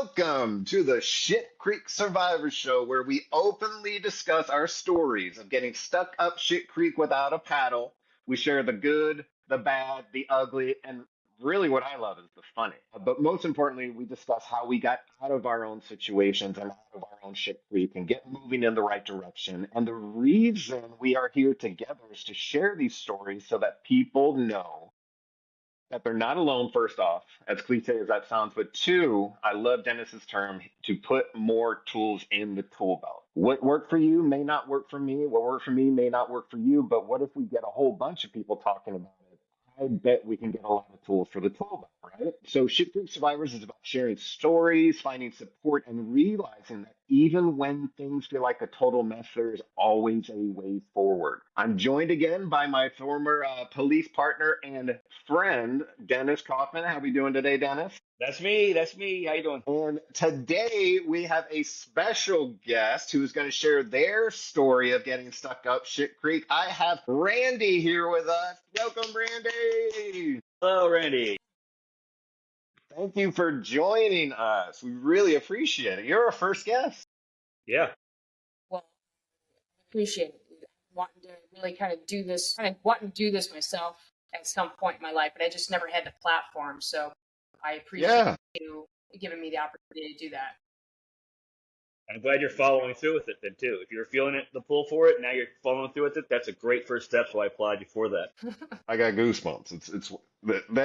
Welcome to the Shit Creek Survivor Show, where we openly discuss our stories of getting stuck up shit creek without a paddle. We share the good, the bad, the ugly, and really what I love is the funny. But most importantly, we discuss how we got out of our own situations and out of our own shit creek and get moving in the right direction. And the reason we are here together is to share these stories so that people know that they're not alone, first off, as cliche as that sounds, but two, I love Dennis's term to put more tools in the tool belt. What worked for you may not work for me. What worked for me may not work for you. But what if we get a whole bunch of people talking about it? I bet we can get a lot of tools for the tool belt, right? So Shit Creek Survivors is about sharing stories, finding support, and realizing that even when things feel like a total mess, there's always a way forward. I'm joined again by my former police partner and friend, Dennis Kaufman. How we doing today, Dennis? That's me. That's me. How you doing? And today we have a special guest who's going to share their story of getting stuck up shit creek. I have Randy here with us. Welcome, Randy. Hello, Randy. Thank you for joining us. We really appreciate it. You're our first guest. Yeah. Well, I appreciate it. Wanting to really wanting to do this myself at some point in my life, but I just never had the platform. So I appreciate you giving me the opportunity to do that. I'm glad you're following through with it then too. If you're feeling the pull for it, now you're following through with it. That's a great first step. So I applaud you for that. I got goosebumps.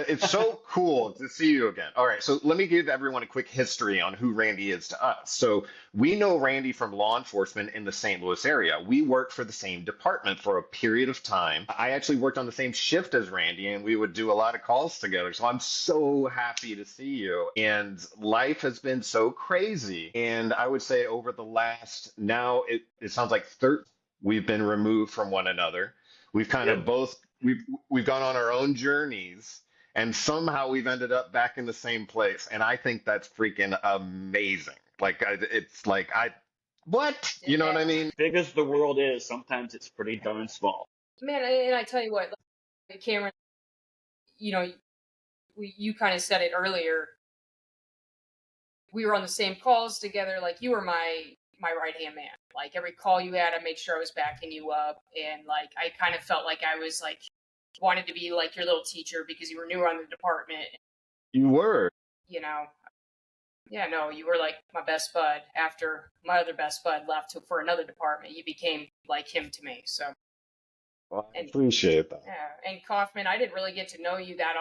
It's so cool to see you again. All right, so let me give everyone a quick history on who Randy is to us. So we know Randy from law enforcement in the St. Louis area. We worked for the same department for a period of time. I actually worked on the same shift as Randy, and we would do a lot of calls together. So I'm so happy to see you. And life has been so crazy. And I would say over the last, now it sounds like 13, we've been removed from one another. We've kind of both we've gone on our own journeys, and somehow we've ended up back in the same place. And I think that's freaking amazing. It's like what? You know what I mean? Big as the world is, sometimes it's pretty darn small. Man, and I tell you what, Cameron, you kind of said it earlier. We were on the same calls together. Like, you were my right hand man. Like, every call you had, I made sure I was backing you up, and like I kind of felt like I was like wanted to be like your little teacher because you were newer on the department. You were. You know, yeah, no, you were like my best bud. After my other best bud left for another department, you became like him to me. So, well, I appreciate that. Yeah, and Kaufman, I didn't really get to know you that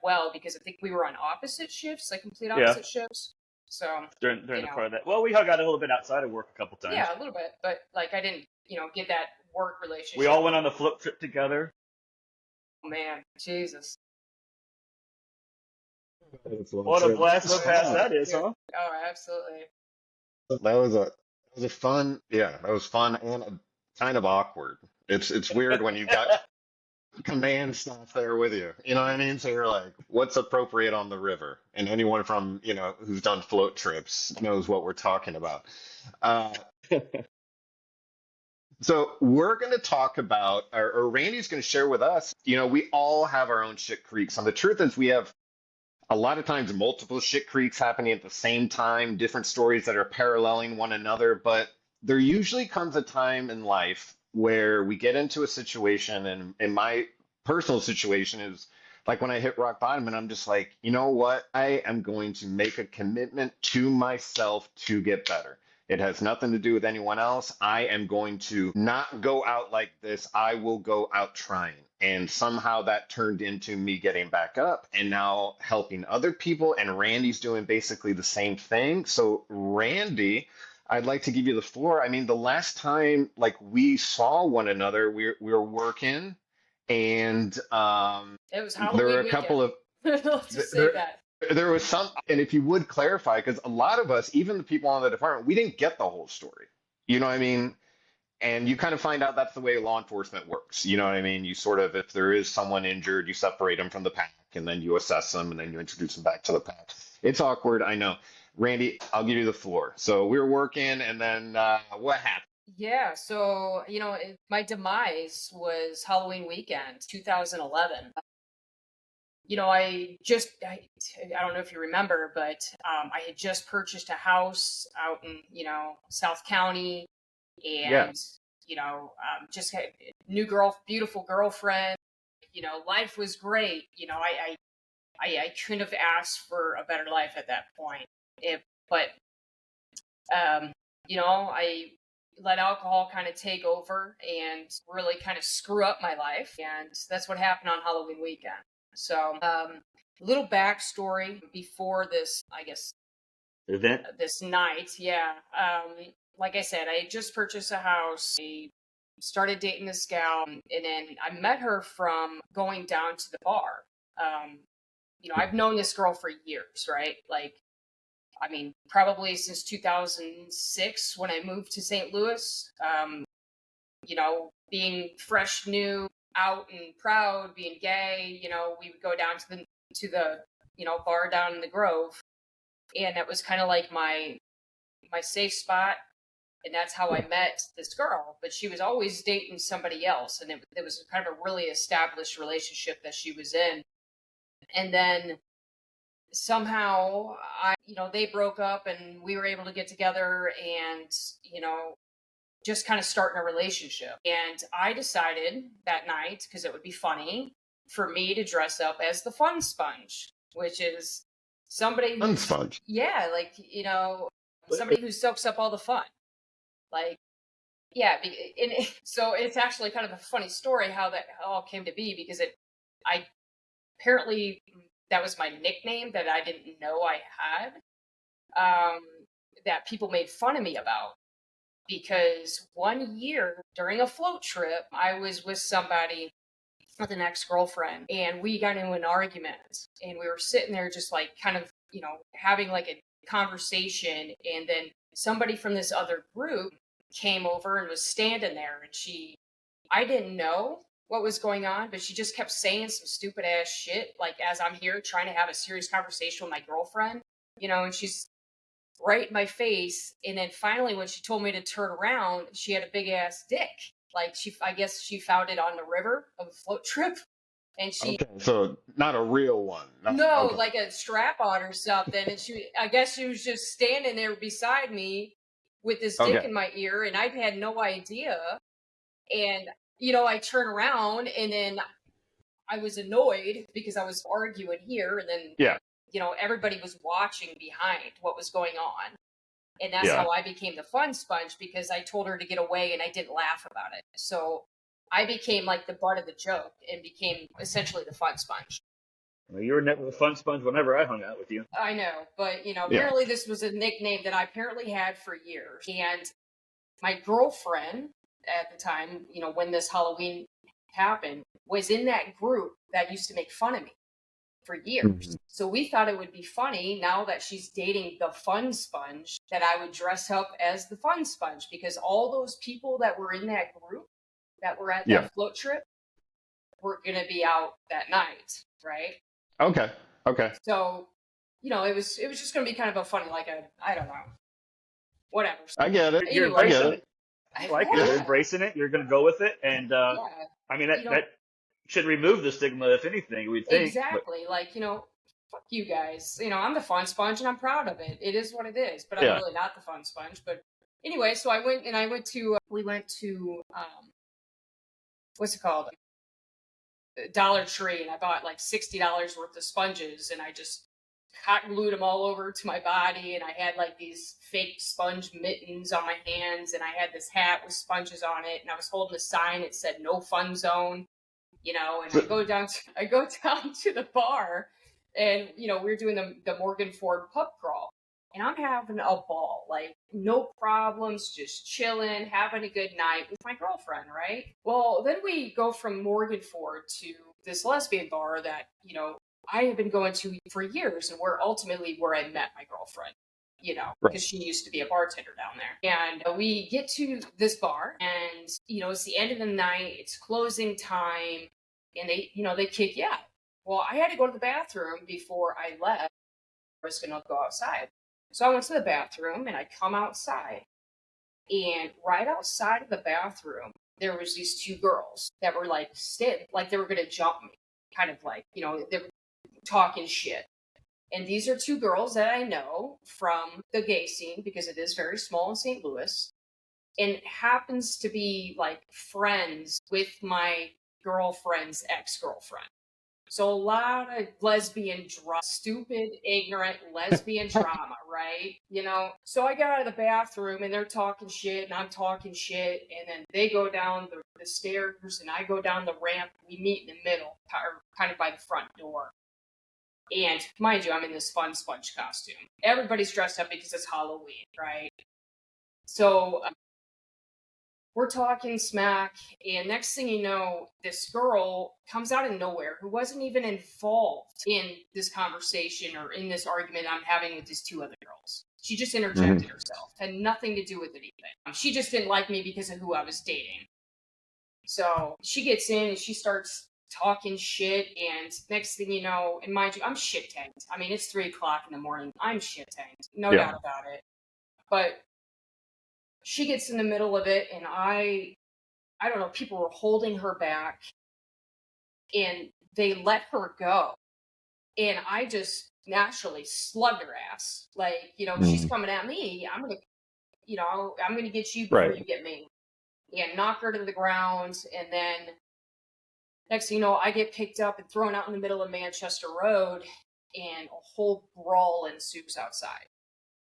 well because I think we were on opposite shifts, like complete opposite shifts. So during the part of that, well, we hung out a little bit outside of work a couple times. Yeah, a little bit, but like I didn't, get that work relationship. We all went on the flip trip together. Oh man, Jesus! What a blast of a past that is, huh? Oh, absolutely. That was fun. Yeah, that was fun and kind of awkward. It's weird when you got command staff there with you. You know what I mean? So you're like, what's appropriate on the river? And anyone from, who's done float trips knows what we're talking about. So we're going to talk about, or Randy's going to share with us, we all have our own shit creeks. And the truth is we have a lot of times multiple shit creeks happening at the same time, different stories that are paralleling one another. But there usually comes a time in life where we get into a situation, and in my personal situation is like when I hit rock bottom and I'm just like, you know what? I am going to make a commitment to myself to get better. It has nothing to do with anyone else. I am going to not go out like this. I will go out trying. And somehow that turned into me getting back up and now helping other people. And Randy's doing basically the same thing. So Randy, I'd like to give you the floor. I mean, the last time like we saw one another, we were working, and it was Halloween there were a weekend. couple of Let's just say that. There was some, and if you would clarify, because a lot of us, even the people on the department, we didn't get the whole story. You know what I mean? And you kind of find out that's the way law enforcement works. You know what I mean? You sort of, if there is someone injured, you separate them from the pack, and then you assess them, and then you introduce them back to the pack. It's awkward, I know. Randy, I'll give you the floor. So we were working, and then what happened? Yeah, so, my demise was Halloween weekend, 2011. I don't know if you remember, but I had just purchased a house out in, South County, Yeah. and, just had a beautiful girlfriend. Life was great. I couldn't have asked for a better life at that point. But, I let alcohol kind of take over and really kind of screw up my life. And that's what happened on Halloween weekend. So, little backstory before this, I guess, Event. this night. Yeah. Like I said, I had just purchased a house. I started dating this gal, and then I met her from going down to the bar. I've known this girl for years, right? Like, probably since 2006 when I moved to St. Louis. Being fresh, new, out and proud, being gay, we would go down to the bar down in the Grove, and that was kind of like my safe spot, and that's how I met this girl. But she was always dating somebody else, and it was kind of a really established relationship that she was in. And then somehow they broke up, and we were able to get together and just kind of starting a relationship. And I decided that night, because it would be funny for me to dress up as the fun sponge, which is somebody Fun sponge. yeah, like, somebody who soaks up all the fun. Like, yeah. So it's actually kind of a funny story how that all came to be, because I apparently that was my nickname that I didn't know I had, that people made fun of me about. Because one year during a float trip, I was with somebody, with an ex-girlfriend, and we got into an argument, and we were sitting there just like kind of, having like a conversation. And then somebody from this other group came over and was standing there, and I didn't know what was going on, but she just kept saying some stupid ass shit, like, as I'm here trying to have a serious conversation with my girlfriend, and she's right in my face. And then finally, when she told me to turn around, she had a big ass dick. Like, I guess she found it on the river of a float trip. And Okay, so not a real one. no, Okay. like a strap on or something. And I guess she was just standing there beside me with this dick Okay. in my ear, and I had no idea. And, I turn around, and then I was annoyed because I was arguing here. And then, Yeah. everybody was watching behind what was going on. And that's Yeah. how I became the fun sponge, because I told her to get away and I didn't laugh about it. So I became like the butt of the joke and became essentially the fun sponge. Well, you were never the fun sponge whenever I hung out with you. I know, but apparently this was a nickname that I apparently had for years. And my girlfriend at the time, when this Halloween happened, was in that group that used to make fun of me for years. Mhm. So we thought it would be funny, now that she's dating the fun sponge, that I would dress up as the fun sponge, because all those people that were in that group that were at that float trip were going to be out that night, right? Okay. Okay. So, it was just going to be kind of a funny, like I don't know, whatever. I get it. You're Anyway. embracing it. I like it. You're embracing it. You're going to go with it. And, Yeah. that should remove the stigma, if anything, we'd think. Exactly. But, like, fuck you guys. I'm the fun sponge, and I'm proud of it. It is what it is. But I'm really not the fun sponge. But anyway, so we went to, what's it called? Dollar Tree, and I bought like $60 worth of sponges, and I just hot glued them all over to my body, and I had like these fake sponge mittens on my hands, and I had this hat with sponges on it, and I was holding a sign that said "No Fun Zone," and I go down to the bar, and we're doing the Morgan Ford pub crawl, and I'm having a ball, like no problems, just chilling, having a good night with my girlfriend, right? Well, then we go from Morgan Ford to this lesbian bar that I have been going to for years, and where I met my girlfriend, because she used to be a bartender down there. And we get to this bar, and, it's the end of the night, it's closing time, and they kick you out. Well, I had to go to the bathroom before I left. I was going to go outside. So I went to the bathroom, and I come outside, and right outside of the bathroom, there was these two girls that were like they were going to jump me, kind of like, talking shit. And these are two girls that I know from the gay scene, because it is very small in St. Louis, and happens to be like friends with my girlfriend's ex-girlfriend. So a lot of lesbian drama, stupid, ignorant lesbian drama, right? You know? So I got out of the bathroom and they're talking shit and I'm talking shit. And then they go down the stairs and I go down the ramp. We meet in the middle, kind of by the front door. And mind you, I'm in this fun sponge costume. Everybody's dressed up because it's Halloween, right? So we're talking smack, and next thing you know, this girl comes out of nowhere who wasn't even involved in this conversation or in this argument I'm having with these two other girls. She just interjected herself. Had nothing to do with anything. She just didn't like me because of who I was dating. So she gets in and she starts talking shit, and next thing you know, and mind you, I'm shit tanked. I mean, it's 3 o'clock in the morning. I'm shit tanked. No doubt about it. But she gets in the middle of it, and I don't know, people were holding her back, and they let her go. And I just naturally slugged her ass. Like, you know, she's coming at me. I'm going to get you before you get me. And knock her to the ground, and then next thing you know, I get picked up and thrown out in the middle of Manchester Road, and a whole brawl ensues outside.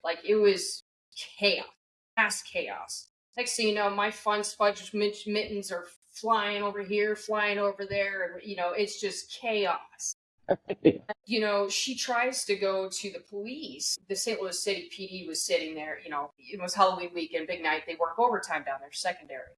Like, it was chaos. Mass chaos. Next thing you know, my fun sponge mittens are flying over here, flying over there, and, you know, it's just chaos. You know, she tries to go to the police. The St. Louis City PD was sitting there, you know, it was Halloween weekend, big night. They work overtime down there, secondary.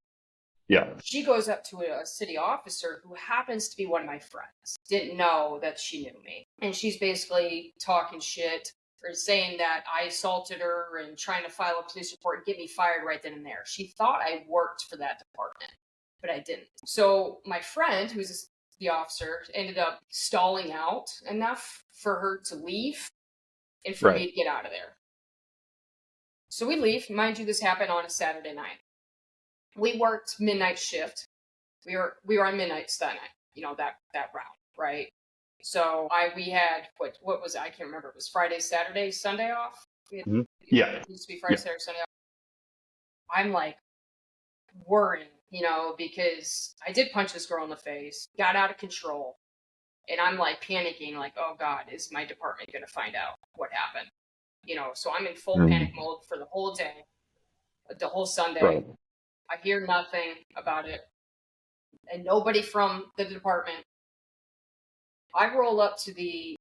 Yeah. She goes up to a city officer who happens to be one of my friends. Didn't know that she knew me. And she's basically talking shit or saying that I assaulted her and trying to file a police report and get me fired right then and there. She thought I worked for that department, but I didn't. So my friend, who's the officer, ended up stalling out enough for her to leave and for me to get out of there. So we leave. Mind you, this happened on a Saturday night. We worked midnight shift. We were on midnights that night, you know, that round, right? So we had what was it? I can't remember. It was Friday, Saturday, Sunday off. It used to be Friday, Saturday, Sunday off. I'm like worrying, you know, because I did punch this girl in the face, got out of control, and I'm like panicking, like, oh God, is my department going to find out what happened? You know, so I'm in full panic mode for the whole day, the whole Sunday. Right. I hear nothing about it, and nobody from the department. I roll up to the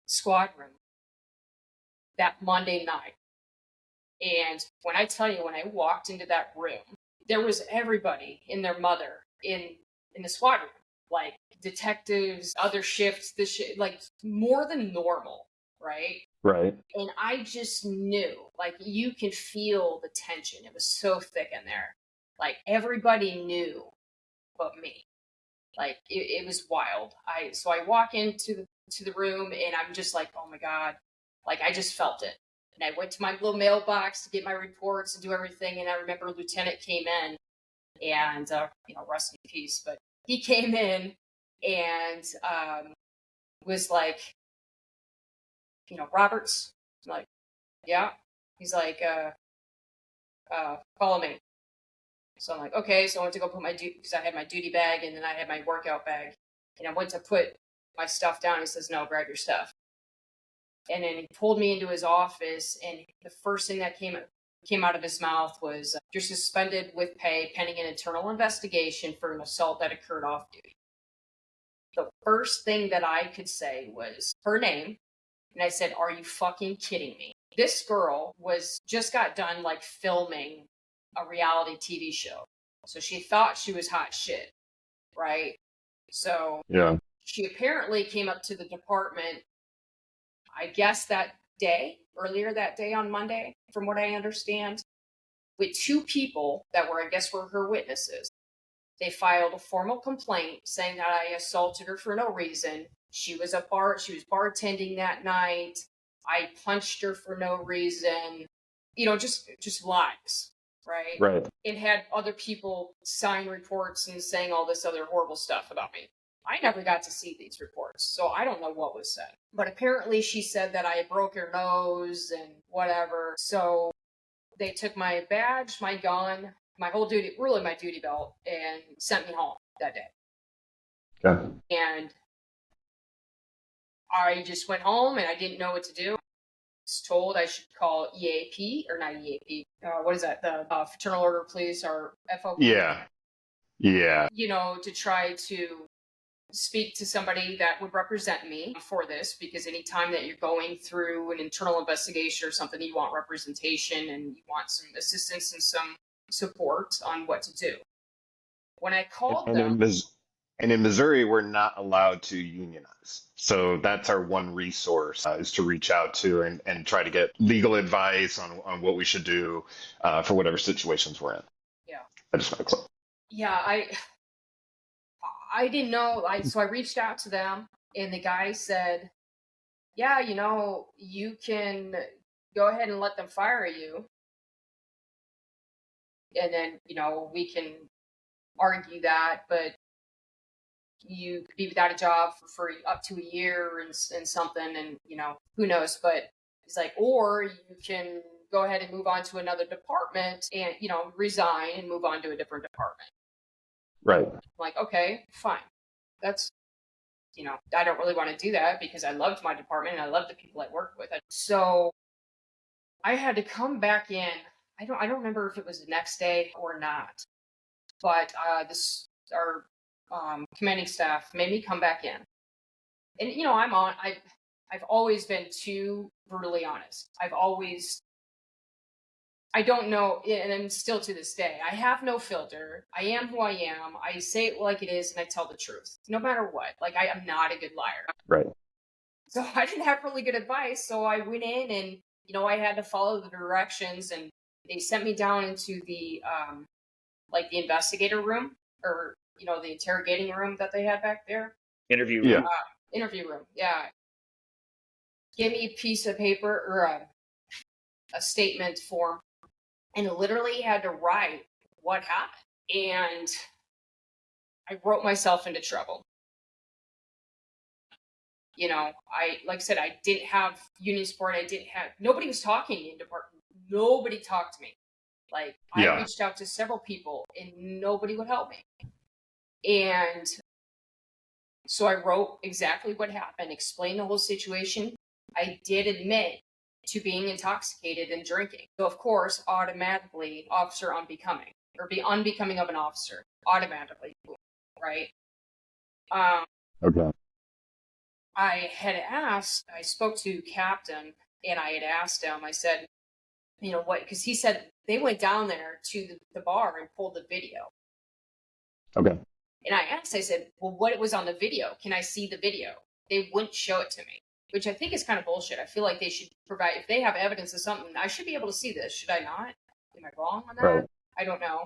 squad room that Monday night, and when I tell you, when I walked into that room, there was everybody and their mother in the squad room, like detectives, other shifts, like more than normal, right? Right. And I just knew, like, you can feel the tension. It was so thick in there. Like, everybody knew but me. Like, it was wild. So I walk into the room, and I'm just like, oh my God. Like, I just felt it. And I went to my little mailbox to get my reports and do everything. And I remember a lieutenant came in, and, you know, rest in peace. But he came in and was like, you know, Roberts? I'm like, yeah. He's like, follow me. So I'm like, okay. So I went to go put because I had my duty bag and then I had my workout bag. And I went to put my stuff down. He says, no, grab your stuff. And then he pulled me into his office, and the first thing that came out of his mouth was, you're suspended with pay pending an internal investigation for an assault that occurred off duty. The first thing that I could say was her name. And I said, are you fucking kidding me? This girl just got done like filming a reality TV show. So she thought she was hot shit, right? So she apparently came up to the department, I guess earlier that day on Monday, from what I understand, with two people that were her witnesses. They filed a formal complaint saying that I assaulted her for no reason. She was bartending that night. I punched her for no reason. You know, just lies, right? Right. It had other people sign reports and saying all this other horrible stuff about me. I never got to see these reports, so I don't know what was said. But apparently she said that I broke her nose and whatever. So they took my badge, my gun, my whole duty, really my duty belt, and sent me home that day. Okay. And I just went home and I didn't know what to do. I was told I should call EAP, or not EAP, what is that? The Fraternal Order of Police, or FOP. Yeah. Yeah. You know, to try to speak to somebody that would represent me for this, because anytime that you're going through an internal investigation or something, you want representation and you want some assistance and some support on what to do. When I called them, In Missouri, we're not allowed to unionize. So that's our one resource, is to reach out to and try to get legal advice on what we should do for whatever situations we're in. yeah, I just want to close. yeah, I didn't know. So I reached out to them, and the guy said, yeah, you know, you can go ahead and let them fire you. And then, you know, we can argue that, but you could be without a job for up to a year and something, and, you know, who knows. But it's like, or you can go ahead and move on to another department and, you know, resign and move on to a different department. Right. I'm like, okay, fine. That's, you know, I don't really want to do that because I loved my department and I loved the people I worked with. So I had to come back in. I don't remember if it was the next day or not, but our commanding staff made me come back in. And, you know, I've always been too brutally honest. I don't know, and I'm still to this day, I have no filter. I am who I am. I say it like it is, and I tell the truth, no matter what. Like, I am not a good liar. Right. So I didn't have really good advice, so I went in and, you know, I had to follow the directions, and they sent me down into the, like, the investigator room, or, you know, the interrogating room that they had back there. Interview room. Interview room, yeah. Give me a piece of paper, or a statement form, and literally had to write what happened. And I wrote myself into trouble. You know, like I said, I didn't have union support. Nobody was talking in the department. Nobody talked to me. Like, I reached out to several people and nobody would help me. And so I wrote exactly what happened, explained the whole situation. I did admit to being intoxicated and drinking. So, of course, automatically, officer unbecoming, or be unbecoming of an officer, automatically, right? Okay. I spoke to Captain, and I had asked him, I said, you know what, because he said they went down there to the bar and pulled the video. Okay. And I asked, I said, well, what was on the video? Can I see the video? They wouldn't show it to me, which I think is kind of bullshit. I feel like they should provide, if they have evidence of something, I should be able to see this. Should I not? Am I wrong on that? Right. I don't know.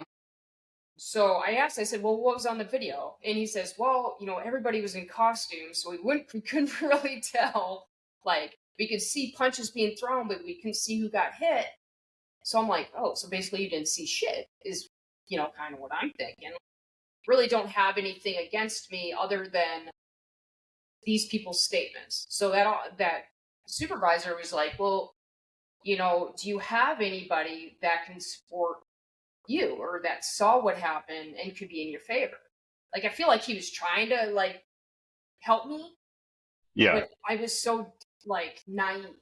So I asked, I said, well, what was on the video? And he says, well, you know, everybody was in costume, so we couldn't really tell. Like, we could see punches being thrown, but we couldn't see who got hit. So I'm like, oh, so basically you didn't see shit, is, you know, kind of what I'm thinking. Really don't have anything against me other than these people's statements. So that supervisor was like, well, you know, do you have anybody that can support you, or that saw what happened and could be in your favor? Like, I feel like he was trying to, like, help me. Yeah. But I was so, like, naive.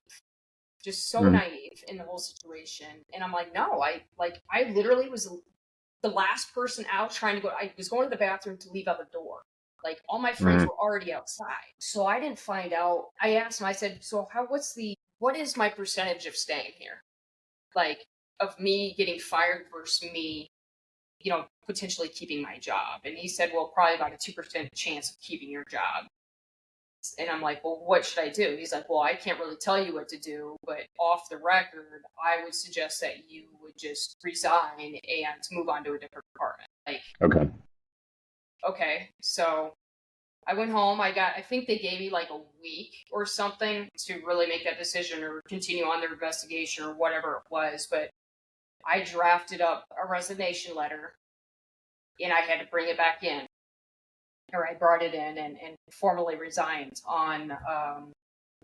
Just so naive in the whole situation. And I'm like, no, I literally was the last person out trying to go. I was going to the bathroom to leave out the door. Like, all my friends were already outside. So I didn't find out. I asked him, I said, so what is my percentage of staying here? Like, of me getting fired versus me, you know, potentially keeping my job. And he said, well, probably about a 2% chance of keeping your job. And I'm like, well, what should I do? He's like, well, I can't really tell you what to do, but off the record, I would suggest that you would just resign and move on to a different department. Like, okay. So I went home. I think they gave me like a week or something to really make that decision or continue on their investigation or whatever it was. But I drafted up a resignation letter and I had to bring it back in. or I brought it in and formally resigned on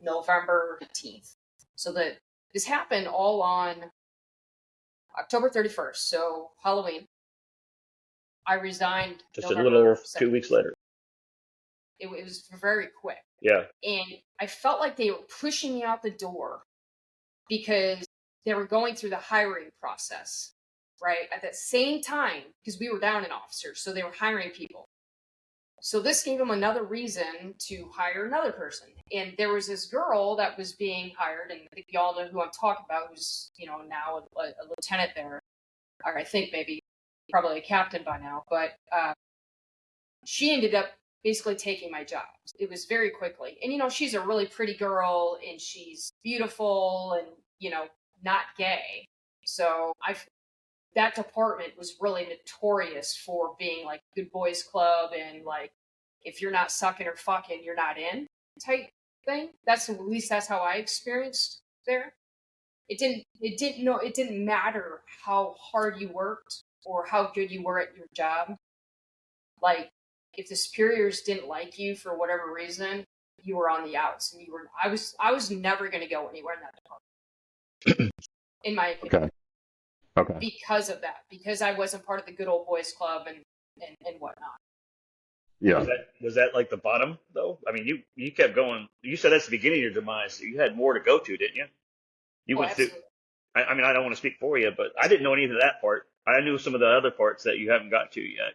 November 15th. So that this happened all on October 31st, so Halloween. I resigned Just November a little over 2nd. 2 weeks later. It was very quick. Yeah. And I felt like they were pushing me out the door because they were going through the hiring process, right? At that same time, because we were down an officer, so they were hiring people. So this gave them another reason to hire another person. And there was this girl that was being hired, and I think y'all know who I'm talking about, who's, now a lieutenant there, or I think maybe probably a captain by now, but she ended up basically taking my job. It was very quickly. And, she's a really pretty girl, and she's beautiful and, not gay. So that department was really notorious for being like good boys club and like, if you're not sucking or fucking, you're not in type thing. At least that's how I experienced there. It didn't matter how hard you worked or how good you were at your job. Like, if the superiors didn't like you for whatever reason, you were on the outs, and I was never going to go anywhere in that department, in my opinion. Okay. Because of that, because I wasn't part of the good old boys club and whatnot. Yeah. Was that like the bottom though? I mean, you kept going. You said that's the beginning of your demise. You had more to go to, didn't you? You went through. I mean, I don't want to speak for you, but I didn't know any of that part. I knew some of the other parts that you haven't got to yet.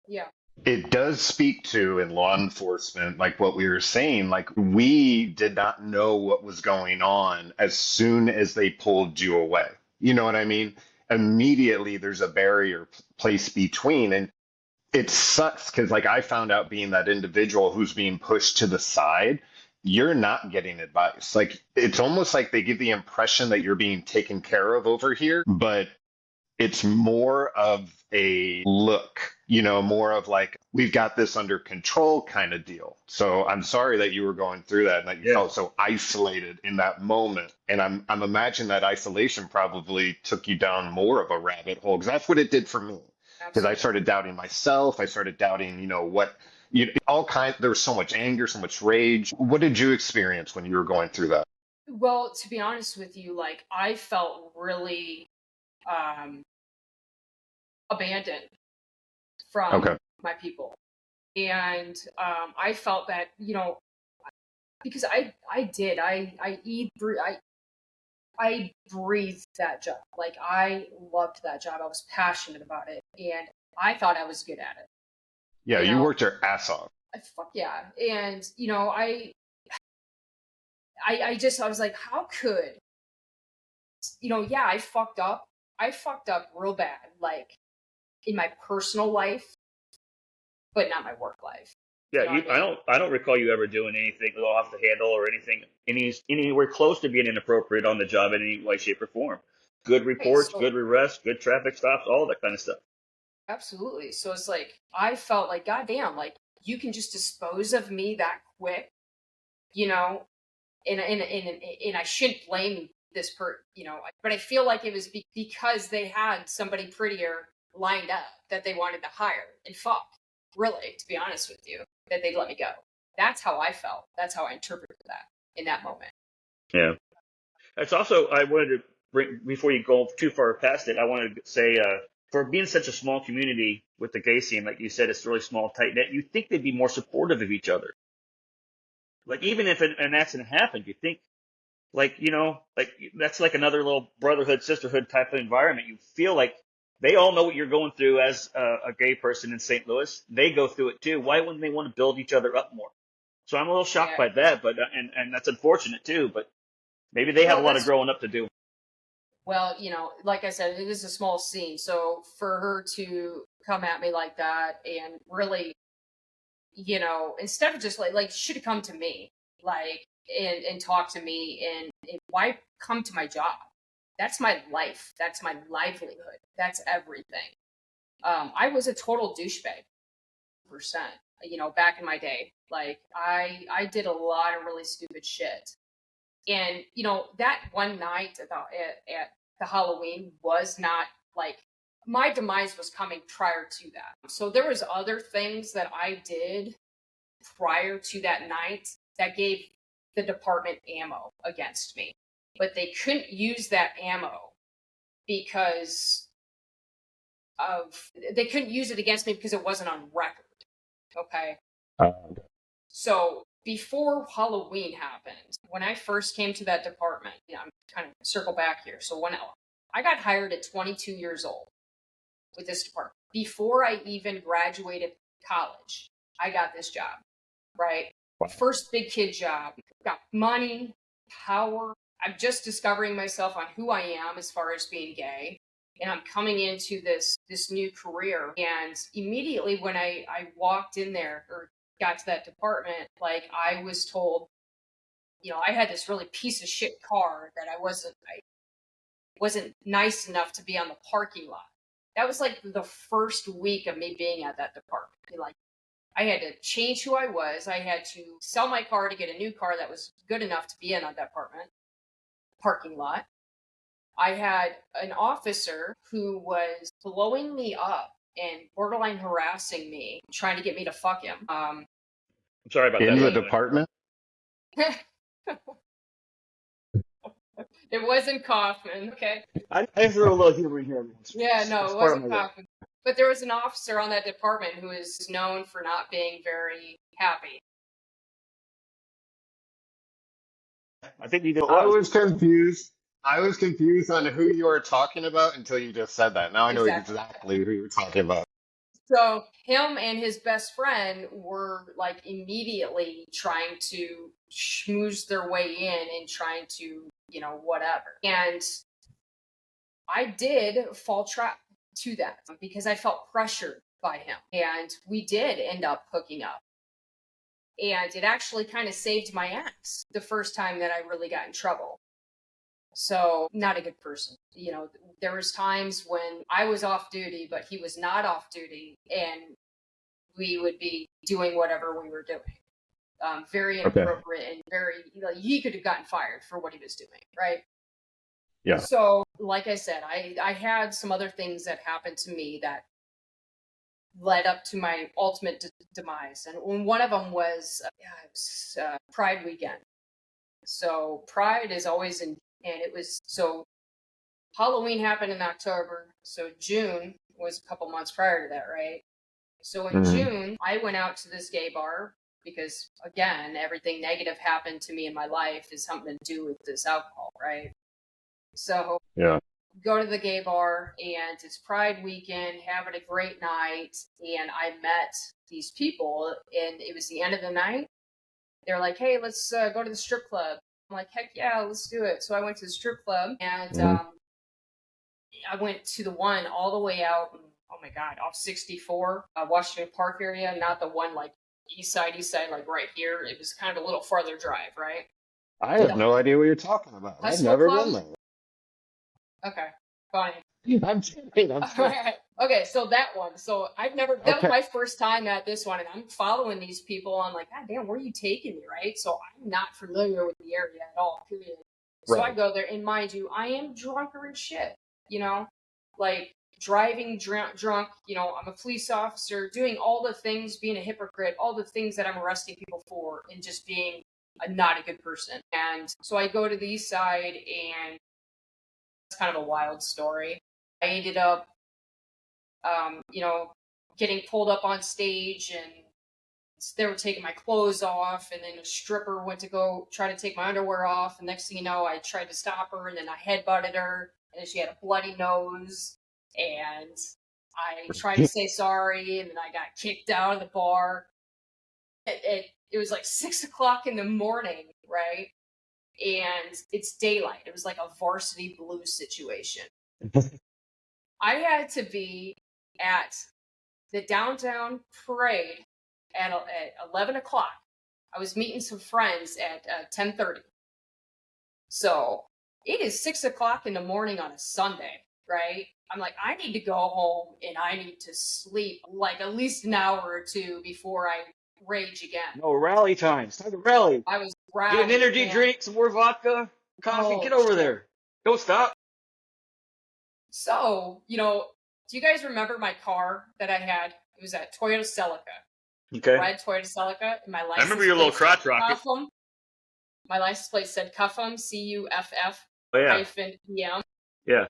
Yeah. It does speak to in law enforcement, like what we were saying, like we did not know what was going on as soon as they pulled you away. You know what I mean? Immediately there's a barrier placed between. And it sucks because, like, I found out being that individual who's being pushed to the side, you're not getting advice. Like, it's almost like they give the impression that you're being taken care of over here, but it's more of a look, more of like, we've got this under control kind of deal. So I'm sorry that you were going through that and that you felt so isolated in that moment. And I'm imagining that isolation probably took you down more of a rabbit hole, because that's what it did for me. Because I started doubting myself. I started doubting, all kinds. There was so much anger, so much rage. What did you experience when you were going through that? Well, to be honest with you, like, I felt really abandoned from my people. And I felt that, because I breathed that job. Like, I loved that job. I was passionate about it, and I thought I was good at it. Yeah, you worked your ass off. Fuck yeah. And, I was like, how could, I fucked up. I fucked up real bad, like, in my personal life, but not my work life. Yeah, I don't recall you ever doing anything off the handle or anything anywhere close to being inappropriate on the job in any way, shape, or form. Good reports, good arrests, good traffic stops, all that kind of stuff. Absolutely. So it's like, I felt like, goddamn, like, you can just dispose of me that quick, and I shouldn't blame this but I feel like it was because they had somebody prettier lined up that they wanted to hire. And fuck, really, to be honest with you, that they'd let me go. That's how I felt. That's how I interpreted that in that moment. Yeah. It's also, I wanted to bring, before you go too far past it, I wanted to say, for being such a small community with the gay scene, like you said, it's really small, tight knit, you'd think they'd be more supportive of each other. Like, even if an accident happened, you think, like, like, that's like another little brotherhood, sisterhood type of environment. You feel like they all know what you're going through as a gay person in St. Louis. They go through it too. Why wouldn't they want to build each other up more? So I'm a little shocked by that, but and that's unfortunate too. But maybe they have a lot of growing up to do. Well, like I said, it is a small scene. So for her to come at me like that and really, instead of just like should have come to me, like, and talk to me and why come to my job? That's my life. That's my livelihood. That's everything. I was a total douchebag, percent. Back in my day, like I did a lot of really stupid shit, and that one night at the Halloween was not like my demise was coming prior to that. So there was other things that I did prior to that night that gave the department ammo against me. But they couldn't use that ammo because they couldn't use it against me because it wasn't on record. Okay. So before Halloween happened, when I first came to that department, I'm kind of circle back here. So when I got hired at 22 years old with this department, before I even graduated college, I got this job, right? Wow. First big kid job, got money, power. I'm just discovering myself on who I am as far as being gay. And I'm coming into this new career. And immediately when I walked in there or got to that department, like I was told, I had this really piece of shit car that I wasn't nice enough to be on the parking lot. That was like the first week of me being at that department. Like I had to change who I was. I had to sell my car to get a new car that was good enough to be in that department parking lot. I had an officer who was blowing me up and borderline harassing me, trying to get me to fuck him. I'm sorry about that. In the department? It wasn't Kaufman, okay? I throw a little humor in here. Yeah, no, it wasn't Kaufman. But there was an officer on that department who is known for not being very happy. I think you know. I was confused. I was confused on who you were talking about until you just said that. Now I know exactly who you were talking about. So him and his best friend were like immediately trying to schmooze their way in and trying to, whatever. And I did fall trap to that because I felt pressured by him. And we did end up hooking up. And it actually kind of saved my ass the first time that I really got in trouble. So not a good person. There was times when I was off duty, but he was not off duty, and we would be doing whatever we were doing. Very inappropriate and very, he could have gotten fired for what he was doing, right? Yeah. So, like I said, I had some other things that happened to me that led up to my ultimate demise. And one of them was, Pride weekend. So Pride is always and it was, so Halloween happened in October. So June was a couple months prior to that, right? So in June, I went out to this gay bar because, again, everything negative happened to me in my life is something to do with this alcohol, right? So go to the gay bar, and it's Pride weekend, having a great night, and I met these people, and it was the end of the night. They're like, hey, let's go to the strip club. I'm like, heck yeah, let's do it. So I went to the strip club, and I went to the one all the way out, oh my God, off 64, Washington Park area, not the one like east side, like right here. It was kind of a little farther drive, right? I have no idea what you're talking about. I've never been there. Okay, fine. I'm kidding. Okay, so that one. So I've never, that was my first time at this one, and I'm following these people. I'm like, God damn, where are you taking me, right? So I'm not familiar with the area at all, period. So I go there, and mind you, I am drunker as shit, like driving drunk, I'm a police officer, doing all the things, being a hypocrite, all the things that I'm arresting people for, and just being not a good person. And so I go to the east side, and it's kind of a wild story. I ended up, getting pulled up on stage, and they were taking my clothes off, and then a stripper went to go try to take my underwear off, and next thing you know, I tried to stop her, and then I headbutted her, and she had a bloody nose, and I tried to say sorry, and then I got kicked out of the bar. It was like 6 o'clock in the morning, right? And it's daylight. It was like a Varsity Blues situation. I had to be at the downtown parade at 11 o'clock. I was meeting some friends at 10:30. So it is 6 o'clock in the morning on a Sunday, right? I'm like, I need to go home and I need to sleep like at least an hour or two before I rage again. No, rally time. It's time to rally. I was rallying. Get an energy drink, some more vodka, coffee. Get over there. Don't stop. So, Do you guys remember my car that I had? It was a Toyota Celica. Okay. Red Toyota Celica. And my license I remember your little crotch rocket. Cuff'em. My license plate said Cuff'em, CUFF hyphen EM. Yeah.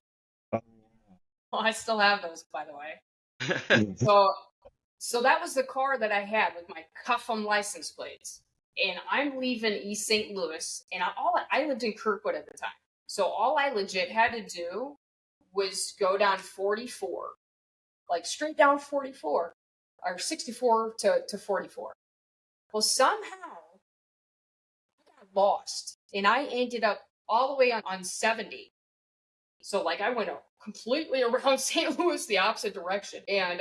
Well, I still have those, by the way. So that was the car that I had with my Cuff'em license plates. And I'm leaving East St. Louis, and I lived in Kirkwood at the time. So all I legit had to do was go down 44, like straight down 44, or 64 to 44. Well, somehow I got lost, and I ended up all the way on 70. So like I went completely around St. Louis the opposite direction, and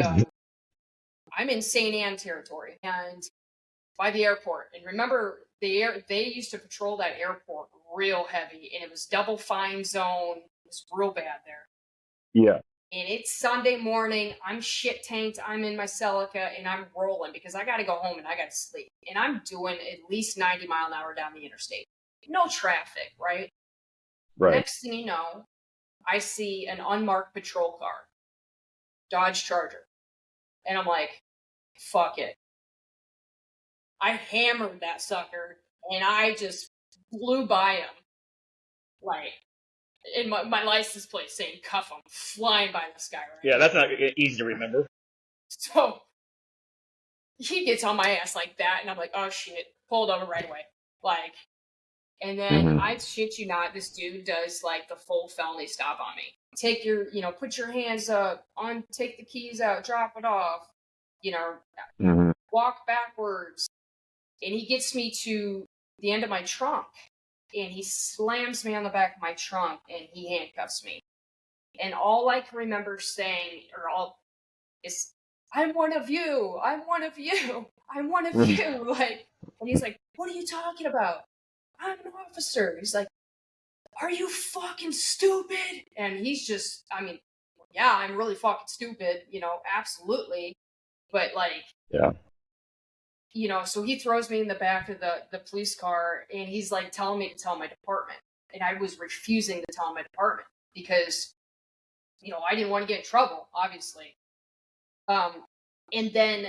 I'm in St. Anne territory and by the airport. And remember, they used to patrol that airport real heavy, and it was double fine zone. It was real bad there. Yeah. And it's Sunday morning. I'm shit tanked. I'm in my Celica, and I'm rolling because I got to go home and I got to sleep. And I'm doing at least 90 mile an hour down the interstate. No traffic, right? Right. Next thing you know, I see an unmarked patrol car, Dodge Charger. And I'm like, fuck it. I hammered that sucker, and I just flew by him. Like, in my license plate saying cuff him, flying by this guy, right? Yeah, that's not easy to remember. So, he gets on my ass like that, and I'm like, oh shit, pulled over right away. Like, and then I shit you not, this dude does like the full felony stop on me. Take your, put your hands up, take the keys out, drop it off, walk backwards. And he gets me to the end of my trunk, and he slams me on the back of my trunk, and he handcuffs me. And all I can remember saying, is, I'm one of you, I'm one of you, I'm one of you. Like, and he's like, what are you talking about? I'm an officer. He's like, are you fucking stupid? And he's just, yeah, I'm really fucking stupid, absolutely. But like, yeah. So he throws me in the back of the police car, and he's like telling me to tell my department. And I was refusing to tell my department because, I didn't want to get in trouble, obviously. And then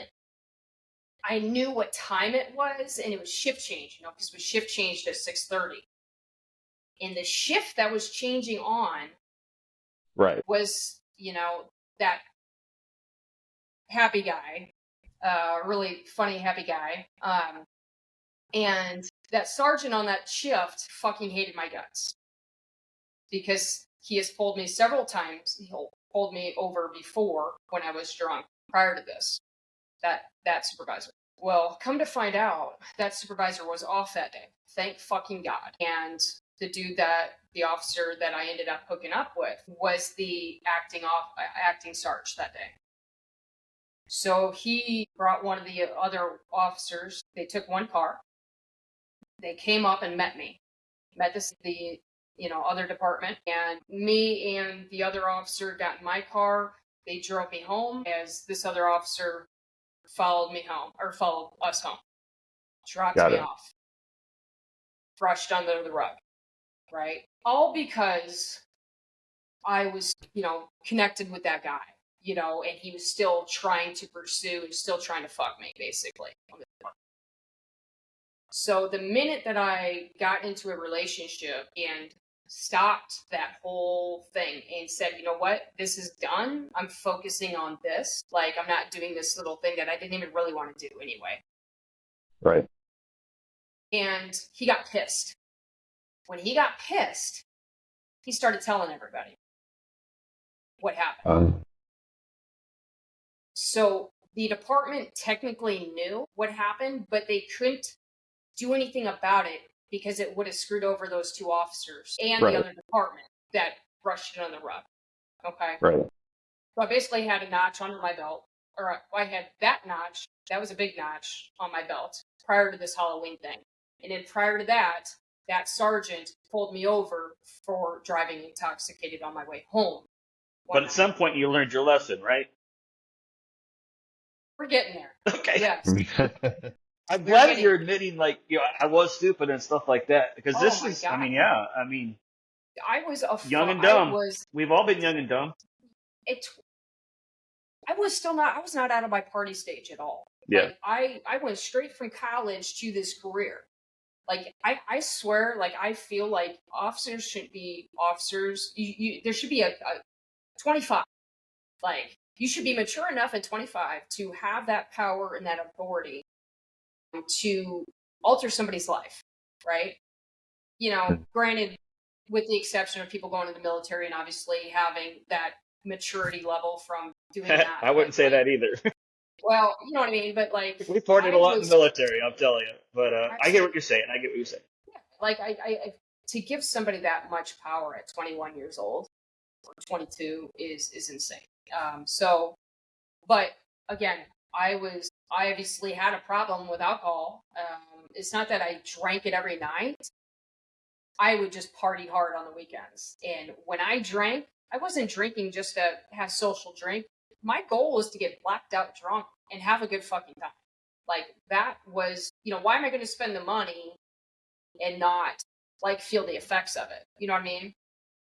I knew what time it was, and it was shift change, because we shift changed at 6:30. And the shift that was changing on was, that happy guy. Really funny, happy guy. And that sergeant on that shift fucking hated my guts because he has pulled me several times. He pulled me over before when I was drunk prior to this, that supervisor. Well, come to find out, that supervisor was off that day. Thank fucking God. And the officer that I ended up hooking up with was the acting sarge that day. So he brought one of the other officers. They took one car. They came up and met me. Met the other department. And me and the other officer got in my car. They drove me home as this other officer followed us home. Dropped me off. Brushed under the rug. Right? All because I was, connected with that guy. And he was still trying to pursue and still trying to fuck me, basically. So the minute that I got into a relationship and stopped that whole thing and said, you know what, this is done. I'm focusing on this. Like, I'm not doing this little thing that I didn't even really want to do anyway. Right. And he got pissed. When he got pissed, he started telling everybody what happened. So the department technically knew what happened, but they couldn't do anything about it because it would have screwed over those two officers and the other department that brushed it on the rug. Okay? Right. So I basically had a notch under my belt, or I had that notch. That was a big notch on my belt prior to this Halloween thing. And then prior to that sergeant pulled me over for driving intoxicated on my way home. But at some point you learned your lesson, right? We're getting there. Okay. Yes. I'm glad that you're admitting, I was stupid and stuff like that. Because this is, God. I was young and dumb. We've all been young and dumb. I was not out of my party stage at all. Yeah. Like I went straight from college to this career. Like I swear, like I feel like officers should be officers. There should be a 25. Like you should be mature enough at 25 to have that power and that authority to alter somebody's life, right? Granted, with the exception of people going to the military and obviously having that maturity level from doing that. I wouldn't say that either. Well, you know what I mean, but like we partied a lot in the military, I'm telling you. But I get what you're saying. Yeah, like I to give somebody that much power at 21 years old or 22 is insane. So, but again, I obviously had a problem with alcohol. It's not that I drank it every night. I would just party hard on the weekends. And when I drank, I wasn't drinking just to have social drink. My goal was to get blacked out drunk and have a good fucking time. Like that was, why am I going to spend the money and not like feel the effects of it? You know what I mean?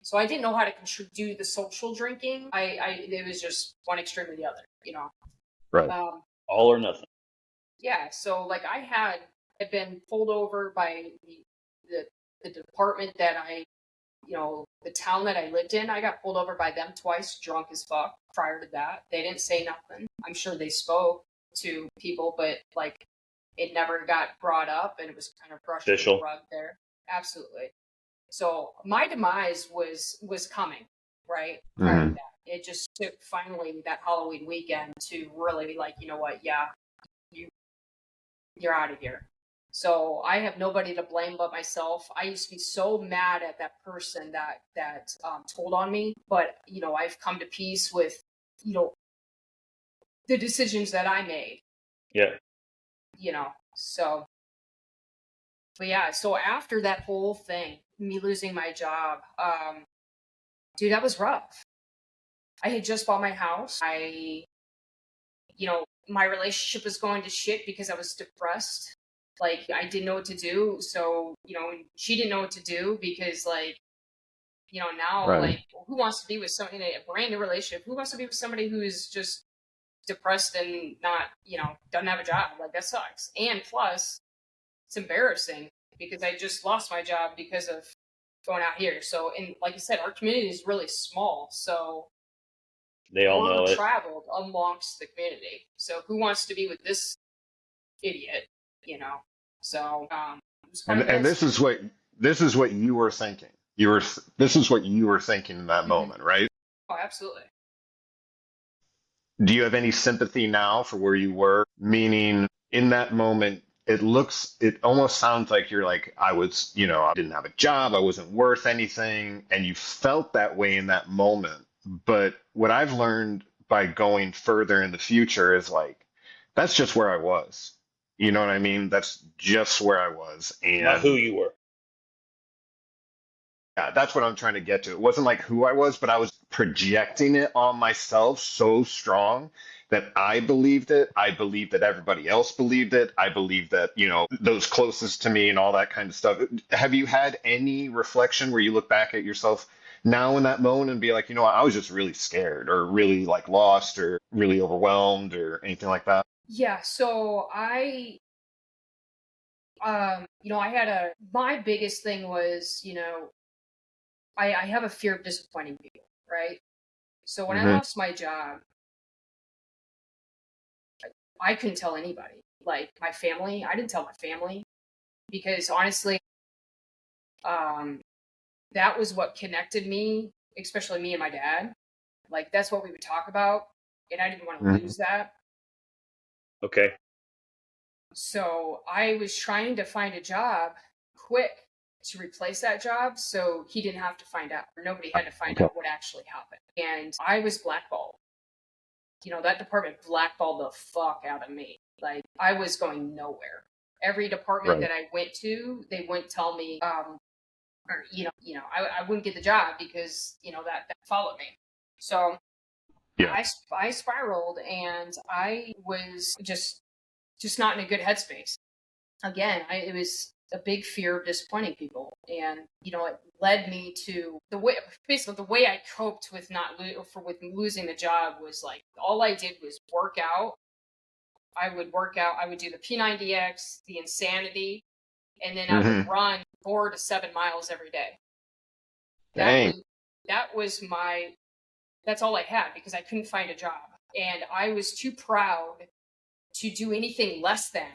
So I didn't know how to do the social drinking. It was just one extreme or the other, Right. All or nothing. Yeah. So like I had been pulled over by the department that the town that I lived in. I got pulled over by them twice, drunk as fuck. Prior to that, they didn't say nothing. I'm sure they spoke to people, but like it never got brought up, and it was kind of brushed under the rug there. Absolutely. So my demise was coming, right? Prior to that. It just took finally that Halloween weekend to really be like, you know what? Yeah, you're out of here. So I have nobody to blame but myself. I used to be so mad at that person that told on me, but I've come to peace with the decisions that I made. Yeah. So. But yeah, so after that whole thing, me losing my job, dude, that was rough. I had just bought my house. My relationship was going to shit because I was depressed. Like, I didn't know what to do. So, she didn't know what to do because, like, now, Right. like, who wants to be with somebody in a brand new relationship? Who wants to be with somebody who is just depressed and not, doesn't have a job? Like, that sucks. And plus, it's embarrassing because I just lost my job because of going out here. So, and like I said, our community is really small. So, they all know it. Traveled amongst the community. So, who wants to be with this idiot? So, and this is what you were thinking. This is what you were thinking in that moment, right? Oh, absolutely. Do you have any sympathy now for where you were? Meaning, in that moment, it almost sounds like you're like, I didn't have a job, I wasn't worth anything, and you felt that way in that moment. But what I've learned by going further in the future is like, that's just where I was. You know what I mean? That's just where I was. And not who you were. Yeah, that's what I'm trying to get to. It wasn't like who I was, but I was projecting it on myself so strong that I believed it. I believed that everybody else believed it. I believed that, those closest to me and all that kind of stuff. Have you had any reflection where you look back at yourself now in that moment and be like, I was just really scared or really like lost or really overwhelmed or anything like that? Yeah. So I my biggest thing was, I have a fear of disappointing people, right? So when I lost my job, I couldn't tell anybody. Like my family, I didn't tell my family because honestly, that was what connected me, especially me and my dad. Like that's what we would talk about, and I didn't want to lose that. Okay. So I was trying to find a job quick to replace that job so he didn't have to find out. Nobody had to find out what actually happened. And I was blackballed. That department blackballed the fuck out of me. Like I was going nowhere. Every department that I went to, they wouldn't tell me, I wouldn't get the job because, that followed me. So yeah. I spiraled and I was just not in a good headspace. again, it was a big fear of disappointing people, and it led me to the way. Basically, the way I coped with with losing the job was like all I did was work out. I would work out. I would do the P90X, the Insanity, and then I would Mm-hmm. run 4 to 7 miles every day. Dang. That was my. That's all I had because I couldn't find a job, and I was too proud to do anything less than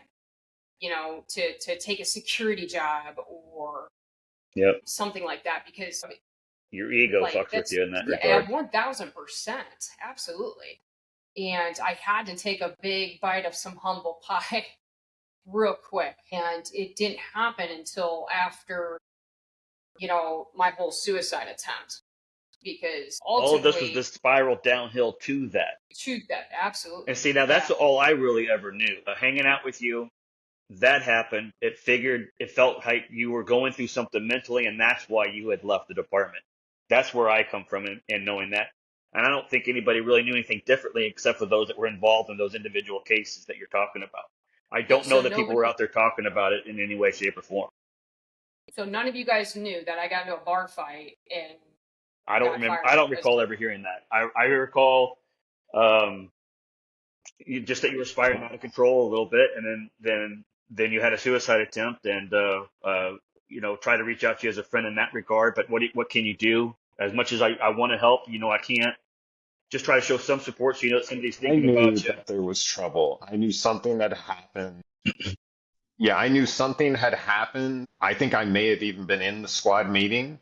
to take a security job or Yep. something like that, because Your ego like fucks with you in that yeah, regard. 1000%, absolutely. And I had to take a big bite of some humble pie real quick, and it didn't happen until after my whole suicide attempt, because All of this was ultimately this spiral downhill to that. absolutely. And see, now that's Yeah. all I really ever knew. Hanging out with you, that happened. It felt like you were going through something mentally, and that's why you had left the department. That's where I come from in knowing that. And I don't think anybody really knew anything differently except for those that were involved in those individual cases that you're talking about. I don't know So that people were out there talking about it in any way, shape, or form. So none of you guys knew that I got into a bar fight and I don't got remember. fired I from don't prison. recall ever hearing that. I recall just that you were spiraling out of control a little bit, and then you had a suicide attempt, and try to reach out to you as a friend in that regard. But what can you do? As much as I want to help, I can't. Just try to show some support so you know that somebody's I thinking knew about you. that there was trouble. I knew something had happened. Yeah, I knew something had happened. I think I may have even been in the squad meeting,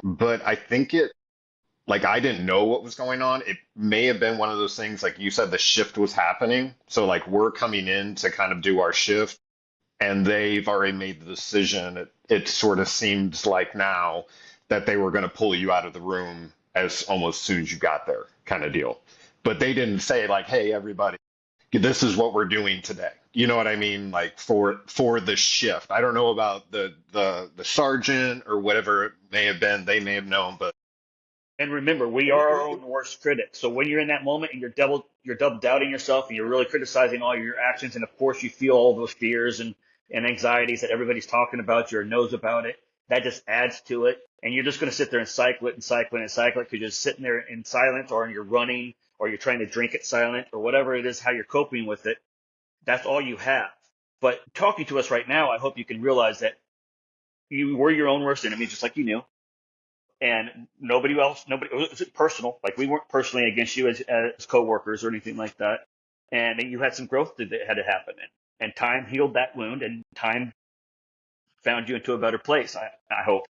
but I think like I didn't know what was going on. It may have been one of those things, like you said, the shift was happening. So like we're coming in to kind of do our shift and they've already made the decision. It sort of seems like now that they were going to pull you out of the room as almost soon as you got there, kind of deal. But they didn't say like, "Hey, everybody, this is what we're doing today." You know what I mean? Like for the shift. I don't know about the sergeant or whatever it may have been. They may have known, but And remember, we are our own worst critic. So when you're in that moment and you're double doubting yourself and you're really criticizing all your actions, and of course you feel all those fears and anxieties that everybody's talking about you or knows about it, that just adds to it. And you're just going to sit there and cycle it and cycle it and cycle it because you're sitting there in silence, or you're running, or you're trying to drink it silent, or whatever it is, how you're coping with it. That's all you have. But talking to us right now, I hope you can realize that you were your own worst enemy, just like you knew, and nobody, it wasn't personal. Like we weren't personally against you as coworkers or anything like that. And you had some growth that had to happen, and time healed that wound, and time found you into a better place. I hope.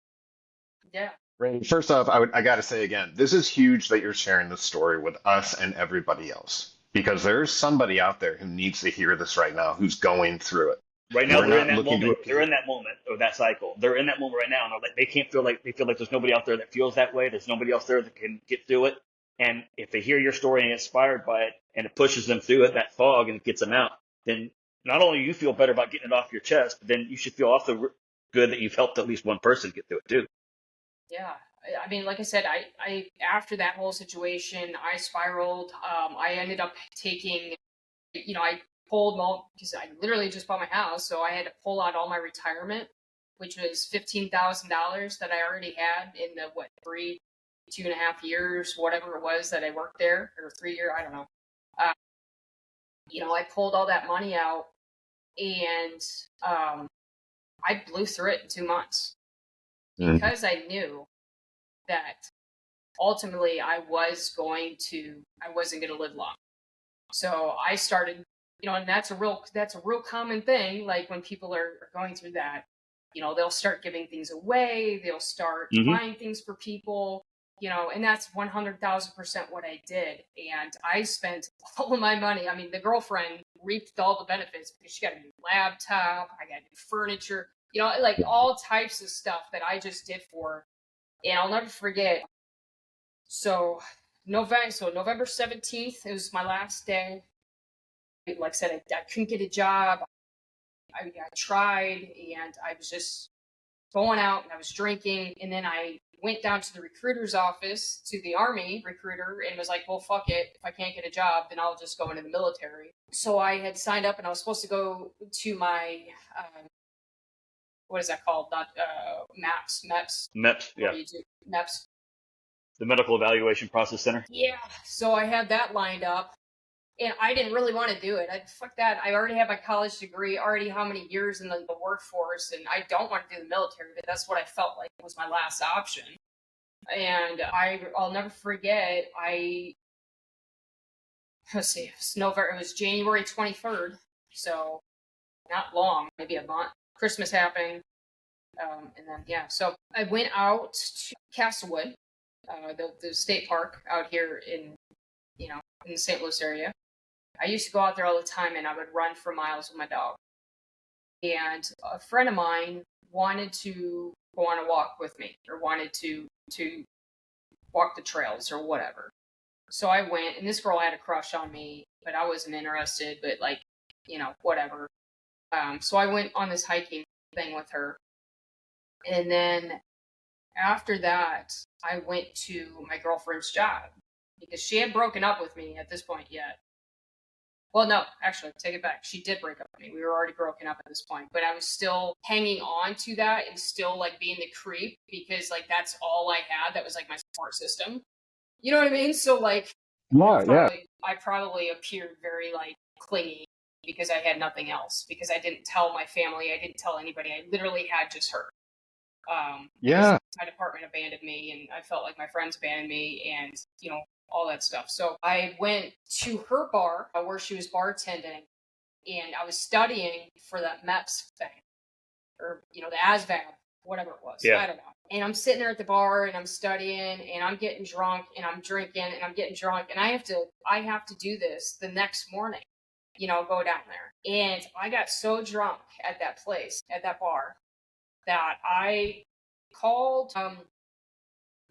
Yeah. Ray, first off, I got to say again, this is huge that you're sharing this story with us and everybody else because there's somebody out there who needs to hear this right now who's going through it. Right now, We're they're in not that looking to moment. They're appear. in that moment of that cycle. They're in that moment right now, and they feel like there's nobody out there that feels that way. There's nobody else there that can get through it. And if they hear your story and get inspired by it, and it pushes them through it, that fog, and it gets them out, then not only you feel better about getting it off your chest, but then you should feel also good that you've helped at least one person get through it too. Yeah. I mean, like I said, I after that whole situation, I spiraled. I ended up taking, I pulled all, because I literally just bought my house, so I had to pull out all my retirement, which was $15,000 that I already had in the 2.5 years, whatever it was that I worked there, or 3 year, I don't know. Uh, I pulled all that money out, and I blew through it in 2 months Mhm. because I knew that ultimately I wasn't going to live long. So I started, and that's a real common thing. Like when people are going through that, they'll start giving things away. They'll start Mm-hmm. buying things for people, and that's 100,000% what I did. And I spent all of my money. I mean, the girlfriend reaped all the benefits because she got a new laptop. I got new furniture, like all types of stuff that I just did for her. And I'll never forget. So November 17th, it was my last day. Like I said, I couldn't get a job. I tried, and I was just going out and I was drinking. And then I went down to the recruiter's office, to the Army recruiter, and was like, well, fuck it. If I can't get a job, then I'll just go into the military. So I had signed up and I was supposed to go to my, what is that called? Not MEPS. MEPS, yeah. MEPS. The Medical Evaluation Process Center. Yeah. So I had that lined up. And I didn't really want to do it. Fuck that. I already have my college degree, already how many years in the workforce, and I don't want to do the military, but that's what I felt like was my last option. And I'll never forget, let's see, it was January 23rd, so not long, maybe a month. Christmas happening, and then, yeah. So I went out to Castlewood, the state park out here in the St. Louis area. I used to go out there all the time, and I would run for miles with my dog. And a friend of mine wanted to go on a walk with me, or wanted to walk the trails or whatever. So I went, and this girl had a crush on me, but I wasn't interested, but whatever. So I went on this hiking thing with her. And then after that, I went to my girlfriend's job because she had broken up with me at this point yet. Well, no, actually, take it back. She did break up with me. We were already broken up at this point, but I was still hanging on to that and still being the creep because that's all I had. That was my support system. You know what I mean? So I probably appeared very clingy because I had nothing else, because I didn't tell my family. I didn't tell anybody. I literally had just her. My department abandoned me, and I felt like my friends abandoned me, and all that stuff. So I went to her bar where she was bartending, and I was studying for that MEPS thing, or the ASVAB, whatever it was. Yeah. I don't know. And I'm sitting there at the bar, and I'm studying, and I'm getting drunk, and I'm drinking, and I'm getting drunk, and I have to do this the next morning. Go down there. And I got so drunk at that place, at that bar, that I called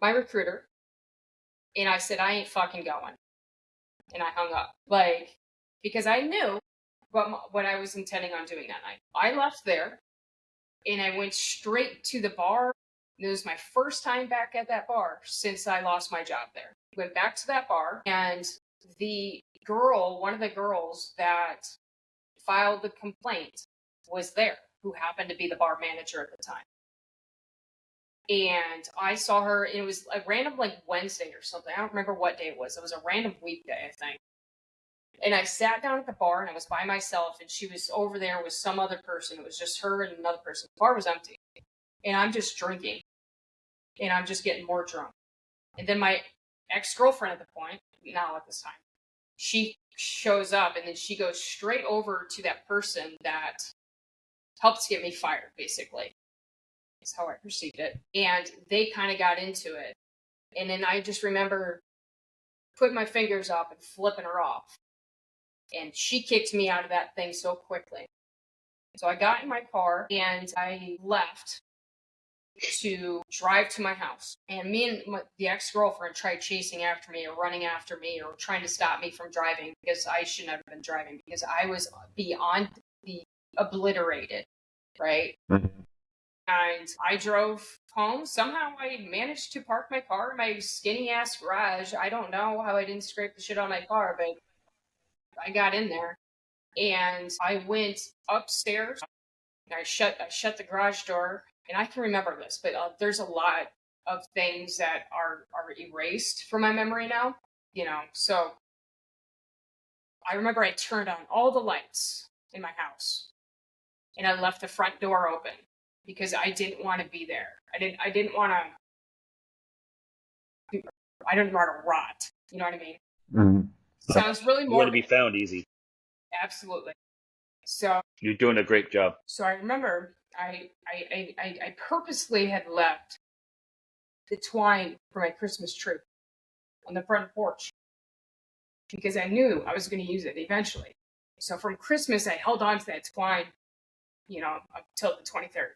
my recruiter, and I said, I ain't fucking going. And I hung up. Because I knew what I was intending on doing that night. I left there, and I went straight to the bar. It was my first time back at that bar since I lost my job there. Went back to that bar, and one of the girls that filed the complaint was there, who happened to be the bar manager at the time. And I saw her, and it was a random Wednesday or something. I don't remember what day it was. It was a random weekday, I think. And I sat down at the bar, and I was by myself, and she was over there with some other person. It was just her and another person. The bar was empty. And I'm just drinking. And I'm just getting more drunk. And then my ex-girlfriend at the point, now at this time, she shows up, and then she goes straight over to that person that helped get me fired, basically. Is how I perceived it. And they kind of got into it. And then I just remember putting my fingers up and flipping her off. And she kicked me out of that thing so quickly. So I got in my car, and I left to drive to my house. And me and the ex-girlfriend tried chasing after me or running after me or trying to stop me from driving, because I shouldn't have been driving, because I was beyond the obliterated, right? Mm-hmm. And I drove home. Somehow I managed to park my car in my skinny ass garage. I don't know how I didn't scrape the shit on my car, but I got in there, and I went upstairs. I shut the garage door, and I can remember this, but there's a lot of things that are erased from my memory now. So I remember I turned on all the lights in my house, and I left the front door open, because I didn't want to be there. I didn't want to rot. You know what I mean? Mm-hmm. Sounds really You morbid. want to be found easy. Absolutely. So You're doing a great job. So I remember I purposely had left the twine for my Christmas tree on the front porch, because I knew I was going to use it eventually. So from Christmas, I held on to that twine, until the 23rd,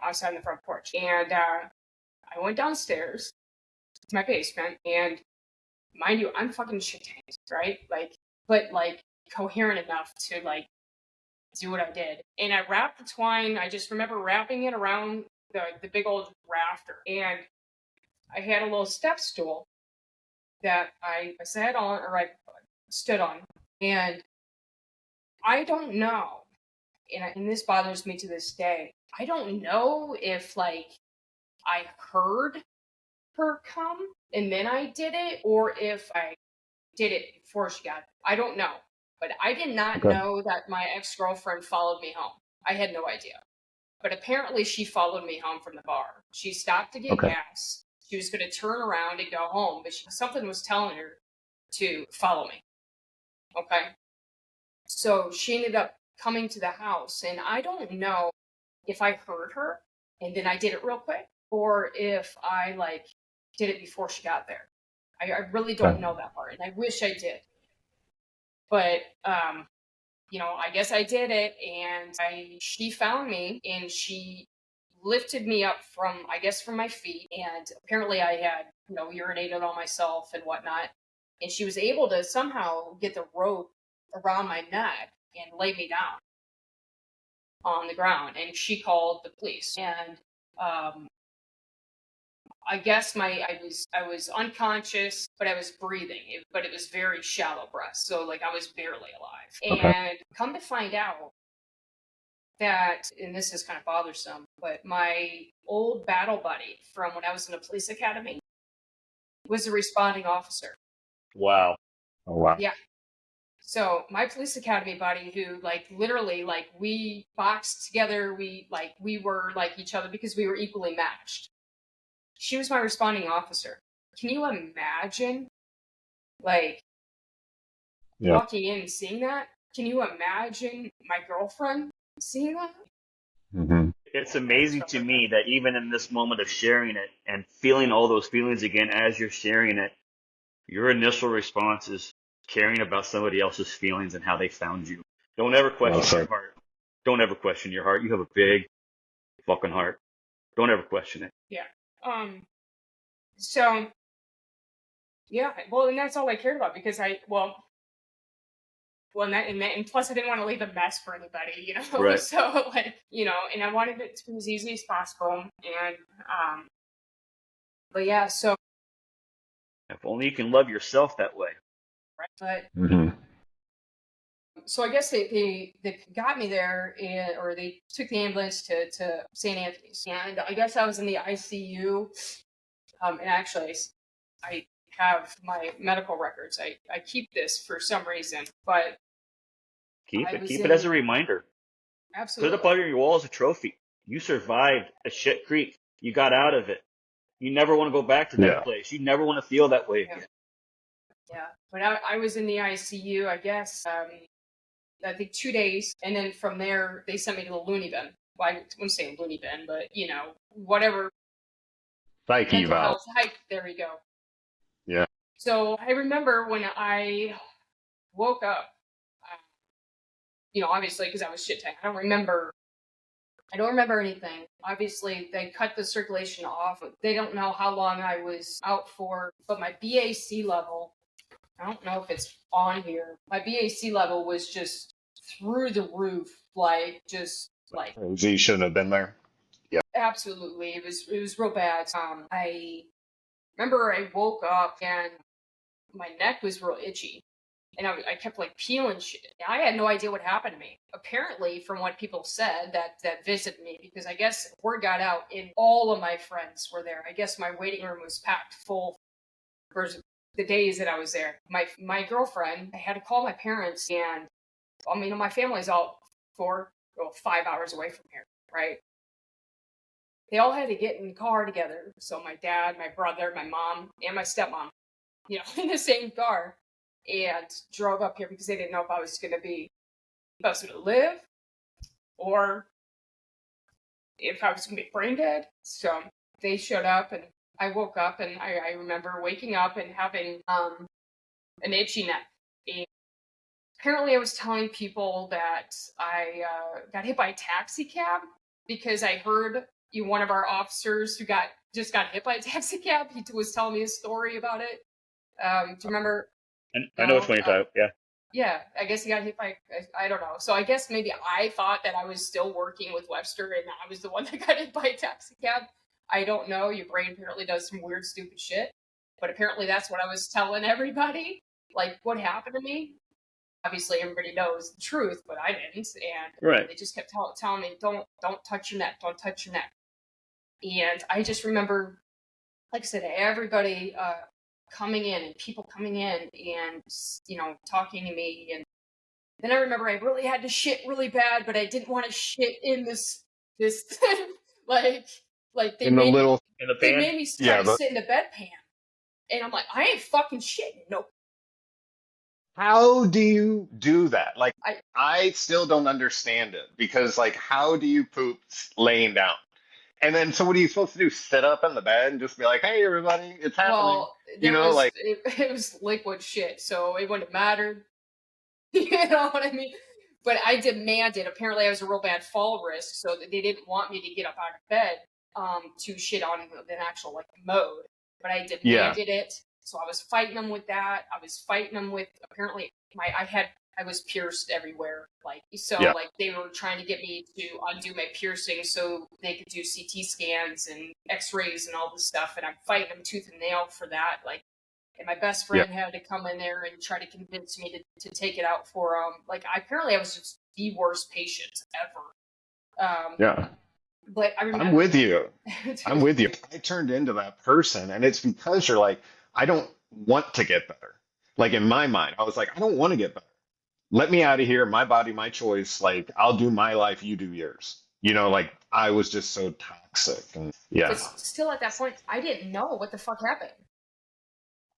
outside on the front porch. And I went downstairs to my basement, and mind you, I'm fucking shit-faced, right? But coherent enough to do what I did. And I wrapped the twine. I just remember wrapping it around the big old rafter. And I had a little step stool that I sat on, or I stood on, and I don't know, and this bothers me to this day. I don't know if like I heard her come and then I did it, or if I did it before she got it. I don't know, but I did not know that my ex-girlfriend followed me home. I had no idea, but apparently she followed me home from the bar. She stopped to get gas. She was going to turn around and go home, but something was telling her to follow me. Okay. So she ended up coming to the house, and I don't know if I heard her and then I did it real quick, or if I like did it before she got there. I really don't know that part, and I wish I did. But I guess I did it, and she found me, and she lifted me up from my feet, and apparently I had urinated on myself and whatnot, and she was able to somehow get the rope around my neck and lay me down on the ground, and she called the police. And I guess I was unconscious, but I was breathing, but it was very shallow breath, so like I was barely alive. And come to find out that, and this is kind of bothersome, but my old battle buddy from when I was in the police academy was a responding officer. Wow. Oh, wow. Yeah. So my police academy buddy, who like literally like we boxed together, we were like each other because we were equally matched. She was my responding officer. Can you imagine like walking in and seeing that? Can you imagine my girlfriend seeing that? Mm-hmm. It's amazing to me that even in this moment of sharing it and feeling all those feelings again as you're sharing it, your initial response is caring about somebody else's feelings and how they found you. Don't ever question your heart. Don't ever question your heart. You have a big fucking heart. Don't ever question it. Yeah. So, yeah. Well, and that's all I cared about because and plus I didn't want to leave a mess for anybody, Right. So like, and I wanted it to be as easy as possible. And, but yeah, so. If only you can love yourself that way. Right. But, so I guess they got me there, or they took the ambulance to St. Anthony's. And I guess I was in the ICU. And actually, I have my medical records. I keep this for some reason, but keep it as a reminder. Absolutely. Put it up on your wall as a trophy. You survived a shit creek. You got out of it. You never want to go back to that place. You never want to feel that way again. Yeah, but I was in the ICU, I guess, I think 2 days, and then from there they sent me to the loony bin. Well, I wouldn't say loony bin, but whatever. Psych eval. There we go. Yeah. So I remember when I woke up, obviously because I was shit tank. I don't remember anything. Obviously, they cut the circulation off. They don't know how long I was out for, but my BAC level, I don't know if it's on here. My BAC level was just through the roof, Z shouldn't have been there. Yeah. Absolutely. It was real bad. I remember I woke up and my neck was real itchy. And I kept like peeling shit. I had no idea what happened to me. Apparently, from what people said that visited me, because I guess word got out and all of my friends were there. I guess my waiting room was packed full for the days that I was there. My girlfriend, I had to call my parents, and my family's all 5 hours away from here, right? They all had to get in the car together. So my dad, my brother, my mom, and my stepmom, in the same car. And drove up here because they didn't know if I was going to live or if I was going to be brain dead. So they showed up and I woke up and I remember waking up and having an itchy neck. And apparently I was telling people that I got hit by a taxi cab because I heard one of our officers who just got hit by a taxi cab. He was telling me a story about it. Do you remember? I know which one you're talking about, yeah. Yeah, I guess he got hit by, I don't know. So I guess maybe I thought that I was still working with Webster and I was the one that got hit by a taxi cab. I don't know. Your brain apparently does some weird, stupid shit. But apparently that's what I was telling everybody. Like, what happened to me? Obviously, everybody knows the truth, but I didn't. And they just kept telling me, don't touch your neck. Don't touch your neck. And I just remember, like I said, everybody coming in and people coming in and, talking to me. And then I remember I really had to shit really bad, but I didn't want to shit in this like they In the made little, In the they pan? made me try to sit in the bedpan, and I'm like, I ain't fucking shitting. Nope. how do you do that? Like, I I still don't understand it because, like, how do you poop laying down? And then, so what are you supposed to do? Sit up in the bed and just be like, "Hey, everybody, it's happening." well, You know, like, it was liquid shit, so it wouldn't have mattered. You know what I mean? But I demanded. Apparently, I was a real bad fall risk, so they didn't want me to get up out of bed to shit on an actual like mode. But I yeah, demanded it, so I was fighting them with that. I was fighting them with apparently I was pierced everywhere, yeah, like they were trying to get me to undo my piercing so they could do CT scans and X-rays and all this stuff, and I'm fighting them tooth and nail for that, like. And my best yeah, friend had to come in there and try to convince me to take it out for apparently I was just the worst patient ever. yeah. But I I'm remember with you. I'm with you. I turned into that person, and it's because you're like, I don't want to get better. Like in my mind, I was like, I don't want to get better. Let me out of here. My body, my choice. Like, I'll do my life, you do yours. Like I was just so toxic, and but yeah, still at that point I didn't know what the fuck happened.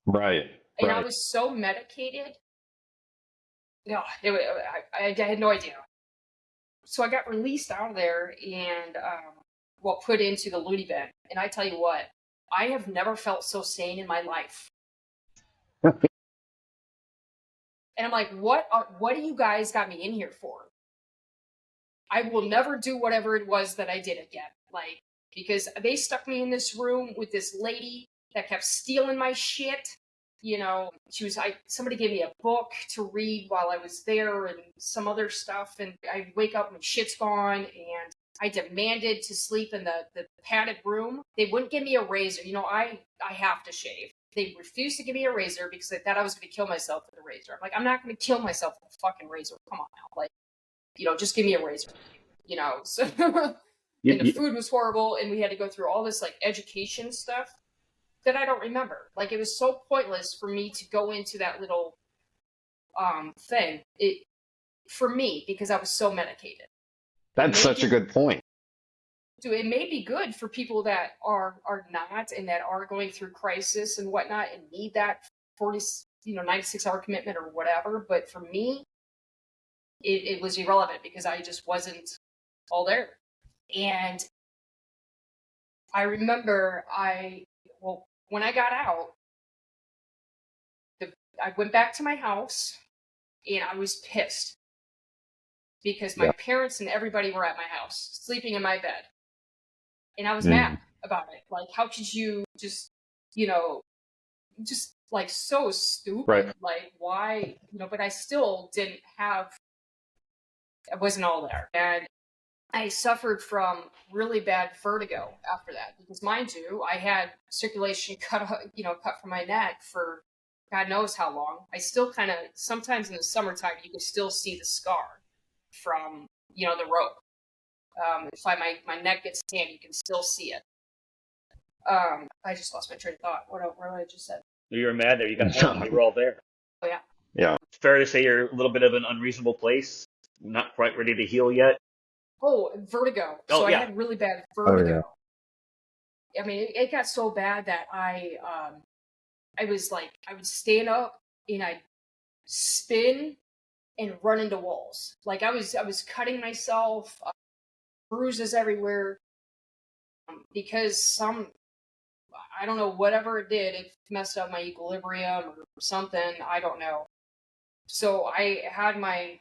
right, And I right. was so medicated. No, I had no idea. So I got released out of there and put into the loony bin. And I tell you what, I have never felt so sane in my life. And I'm like, what do you guys got me in here for? I will never do whatever it was that I did again. Like, because they stuck me in this room with this lady that kept stealing my shit. Somebody gave me a book to read while I was there and some other stuff. And I wake up and shit's gone. And I demanded to sleep in the padded room. They wouldn't give me a razor. I have to shave. They refused to give me a razor because they thought I was going to kill myself with a razor. I'm like, I'm not going to kill myself with a fucking razor. Come on now. Like, just give me a razor. So and the food was horrible, and we had to go through all this like education stuff that I don't remember. Like, it was so pointless for me to go into that little thing. For me, because I was so medicated. That's such a good point. It may be good for people that are not and that are going through crisis and whatnot and need that 96-hour commitment or whatever. But for me, it was irrelevant because I just wasn't all there. And I remember when I got out, I went back to my house and I was pissed because my parents and everybody were at my house sleeping in my bed. And I was mad about it. Like, how could you just like so stupid. Right. Like, why, but I still I wasn't all there. And I suffered from really bad vertigo after that because, mind you, I had circulation cut from my neck for God knows how long. I still kind of, sometimes in the summertime, you can still see the scar from, the rope. If my neck gets tan, you can still see it. I just lost my train of thought. What I just said? You were mad that you got home. We were all there. Oh, yeah. Yeah. It's fair to say you're a little bit of an unreasonable place, not quite ready to heal yet. Oh, vertigo. Oh, so yeah. I had really bad vertigo. Oh, yeah. I mean, it got so bad that I would stand up and I'd spin and run into walls. Like, I was cutting myself, bruises everywhere, because I don't know, whatever it did, it messed up my equilibrium or something. I don't know. So I had my,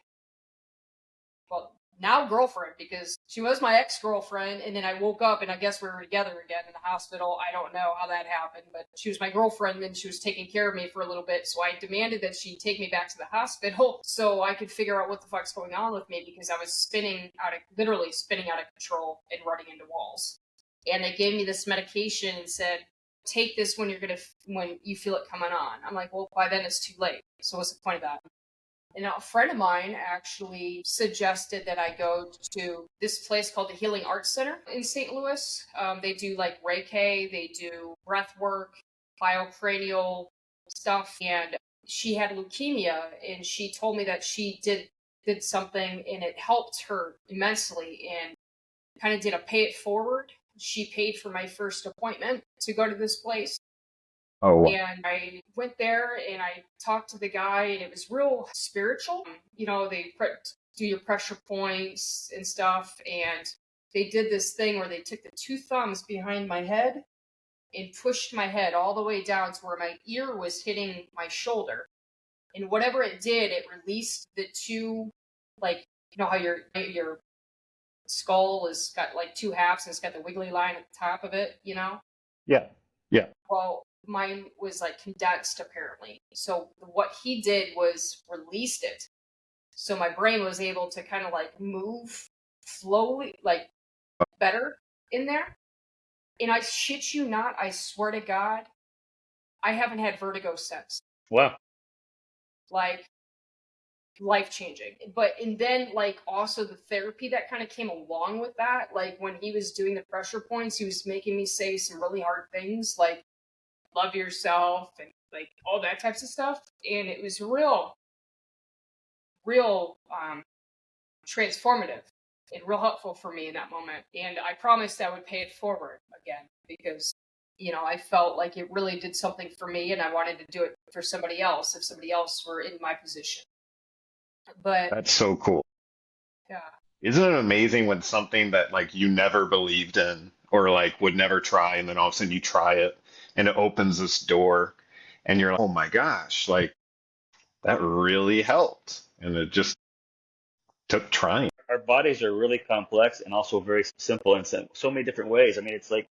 now girlfriend, because she was my ex-girlfriend, and then I woke up and I guess we were together again in the hospital. I don't know how that happened, but she was my girlfriend and she was taking care of me for a little bit, so I demanded that she take me back to the hospital so I could figure out what the fuck's going on with me, because I was literally spinning out of control and running into walls. and they gave me this medication and said, take this when when you feel it coming on. I'm like, well, by then it's too late. So what's the point of that? And a friend of mine actually suggested that I go to this place called the Healing Arts Center in St. Louis. They do like Reiki, they do breath work, biocranial stuff. And she had leukemia, and she told me that she did something and it helped her immensely, and kind of did a pay it forward. She paid for my first appointment to go to this place. Oh, wow. And I went there and I talked to the guy, and it was real spiritual. You know, they do your pressure points and stuff. And they did this thing where they took the two thumbs behind my head and pushed my head all the way down to where my ear was hitting my shoulder. And whatever it did, it released the two, like, you know how your skull has got like two halves and it's got the wiggly line at the top of it, you know? Yeah. Yeah. Well, mine was like condensed apparently. So what he did was released it. So my brain was able to kind of like move slowly, like better in there. And I shit you not, I swear to God, I haven't had vertigo since. Wow. Like, life-changing. And then like also the therapy that kind of came along with that, like when he was doing the pressure points, he was making me say some really hard things like love yourself and like all that types of stuff, and it was real transformative and real helpful for me in that moment. And I promised I would pay it forward again, because you know, I felt like it really did something for me, and I wanted to do it for somebody else if somebody else were in my position. But That's so cool. yeah. Isn't it amazing when something that like you never believed in or like would never try, and then all of a sudden you try it and it opens this door and you're like, oh my gosh, like that really helped. And it just took trying. Our bodies are really complex and also very simple in so many different ways. I mean, it's like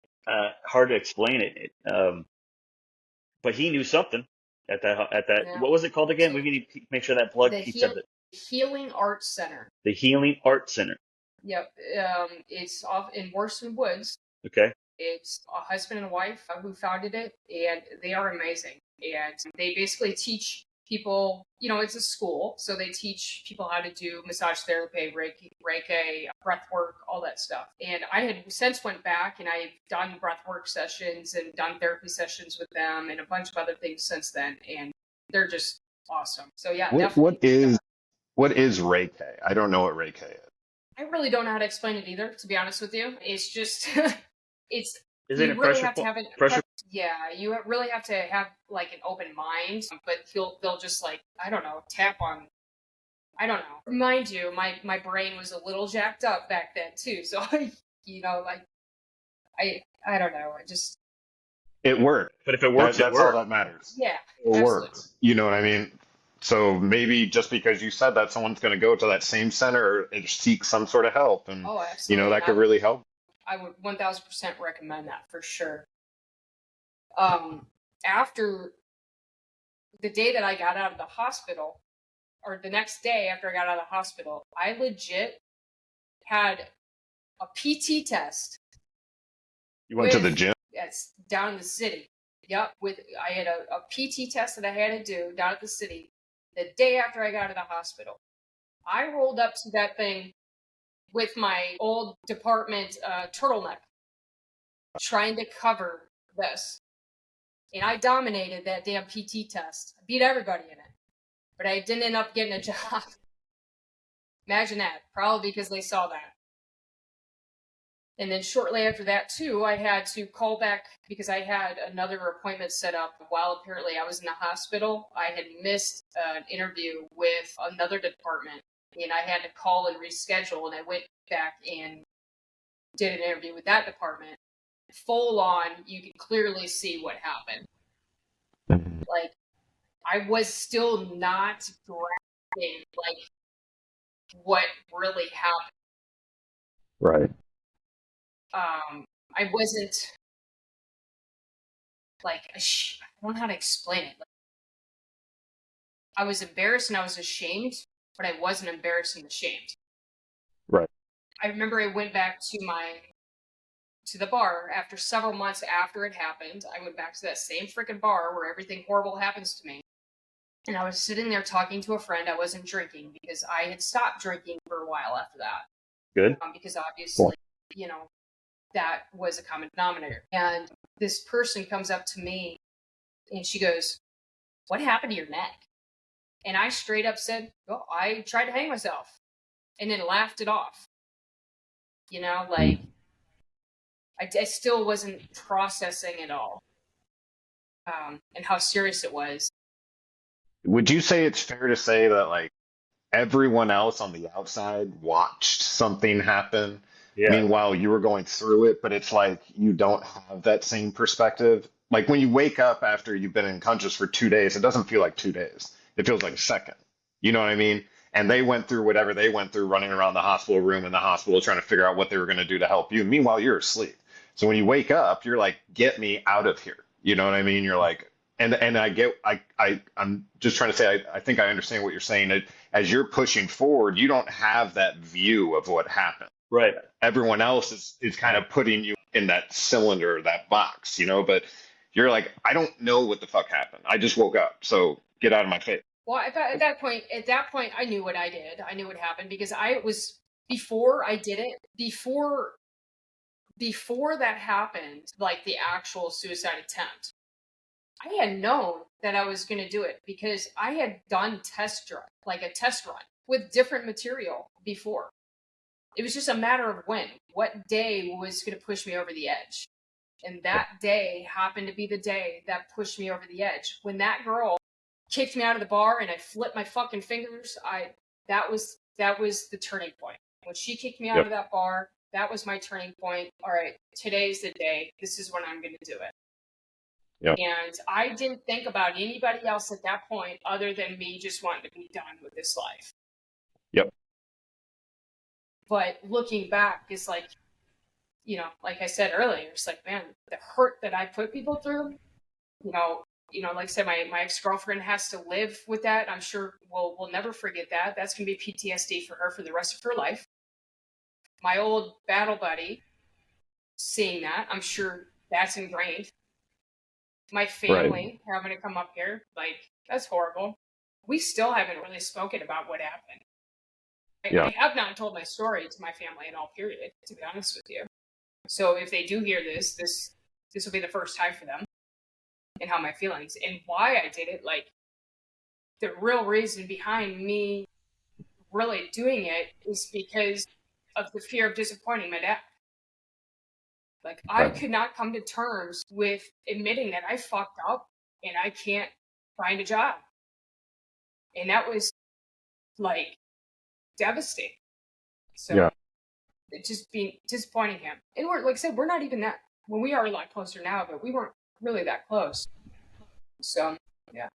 hard to explain it. But he knew something at that. Yeah. What was it called again? So we need to make sure that plug the keeps up. Healing Arts Center. The Healing Arts Center. Yep. It's off in Worston Woods. Okay. It's a husband and wife who founded it, and they are amazing. And they basically teach people, you know, it's a school, so they teach people how to do massage therapy, Reiki, breath work, all that stuff. And I had since went back and I've done breath work sessions and done therapy sessions with them and a bunch of other things since then, and they're just awesome. So yeah, definitely. What is Reiki? I don't know what Reiki is. I really don't know how to explain it either, to be honest with you. It's just, it's, Is you it a really pressure have to have pressure? yeah, you really have to have like an open mind, but they'll just like, I don't know, tap on, I don't know. Mind you, my brain was a little jacked up back then too, so you know, like, I don't know, It worked. But if it works, That's all that matters. yeah, It absolutely. works. You know what I mean? So maybe just because you said that, someone's going to go to that same center and seek some sort of help, and Oh, you absolutely. know that could really help. I would 1000% recommend that for sure. After the day that I got out of the hospital, or the next day after I got out of the hospital, I legit had a PT test. You went to the gym? Yes, down in the city. Yep, I had a PT test that I had to do down at the city the day after I got out of the hospital. I rolled up to that thing with my old department turtleneck, trying to cover this. And I dominated that damn PT test. I beat everybody in it. But I didn't end up getting a job. Imagine that. Probably because they saw that. And then shortly after that, too, I had to call back because I had another appointment set up while apparently I was in the hospital. I had missed an interview with another department, and I had to call and reschedule, and I went back and did an interview with that department. Full on, you could clearly see what happened. Like, I was still not grasping, like, what really happened. Right. I wasn't, like, I don't know how to explain it. Like, I was embarrassed and I was ashamed, but I wasn't embarrassed and ashamed. Right. I remember I went back to the bar after several months after it happened. I went back to that same freaking bar where everything horrible happens to me. And I was sitting there talking to a friend. I wasn't drinking because I had stopped drinking for a while after that. Good. Because obviously, that was a common denominator. And this person comes up to me and she goes, "What happened to your neck?" And I straight up said, "Oh, I tried to hang myself," and then laughed it off. I still wasn't processing it all, and how serious it was. Would you say it's fair to say that like everyone else on the outside watched something happen? Yeah. Meanwhile, you were going through it, but it's like you don't have that same perspective. Like when you wake up after you've been unconscious for 2 days, it doesn't feel like 2 days. It feels like a second. You know what I mean? And they went through whatever they went through, running around the hospital room in the hospital trying to figure out what they were going to do to help you. Meanwhile, you're asleep. So when you wake up, you're like, get me out of here. You know what I mean? You're like, and I'm just trying to say I think I understand what you're saying. That as you're pushing forward, you don't have that view of what happened. Right. Everyone else is kind of putting you in that cylinder, that box, but you're like, I don't know what the fuck happened. I just woke up, so get out of my face. Well, at that point, I knew what I did. I knew what happened because before I did it, before that happened, like the actual suicide attempt, I had known that I was going to do it because I had done a test run with different material before. It was just a matter of what day was going to push me over the edge. And that day happened to be the day that pushed me over the edge. When that girl kicked me out of the bar and I flipped my fucking fingers, that was the turning point. When she kicked me out of that bar, that was my turning point. All right, today's the day. This is when I'm going to do it. Yep. And I didn't think about anybody else at that point other than me just wanting to be done with this life. Yep. But looking back, it's like, like I said earlier, it's like, man, the hurt that I put people through, like I said, my ex-girlfriend has to live with that. I'm sure we'll never forget that. That's going to be PTSD for her for the rest of her life. My old battle buddy, seeing that, I'm sure that's ingrained. My family having to come up here, like, that's horrible. We still haven't really spoken about what happened. I have not told my story to my family in all, period, to be honest with you. So if they do hear this will be the first time for them and how my feelings and why I did it. Like, the real reason behind me really doing it is because of the fear of disappointing my dad. Like, I could not come to terms with admitting that I fucked up and I can't find a job. And that was, like, devastating. So it just being disappointing him. And we're, like I said, we're not even that, well, we are a lot closer now, but we weren't really that close. So, yeah.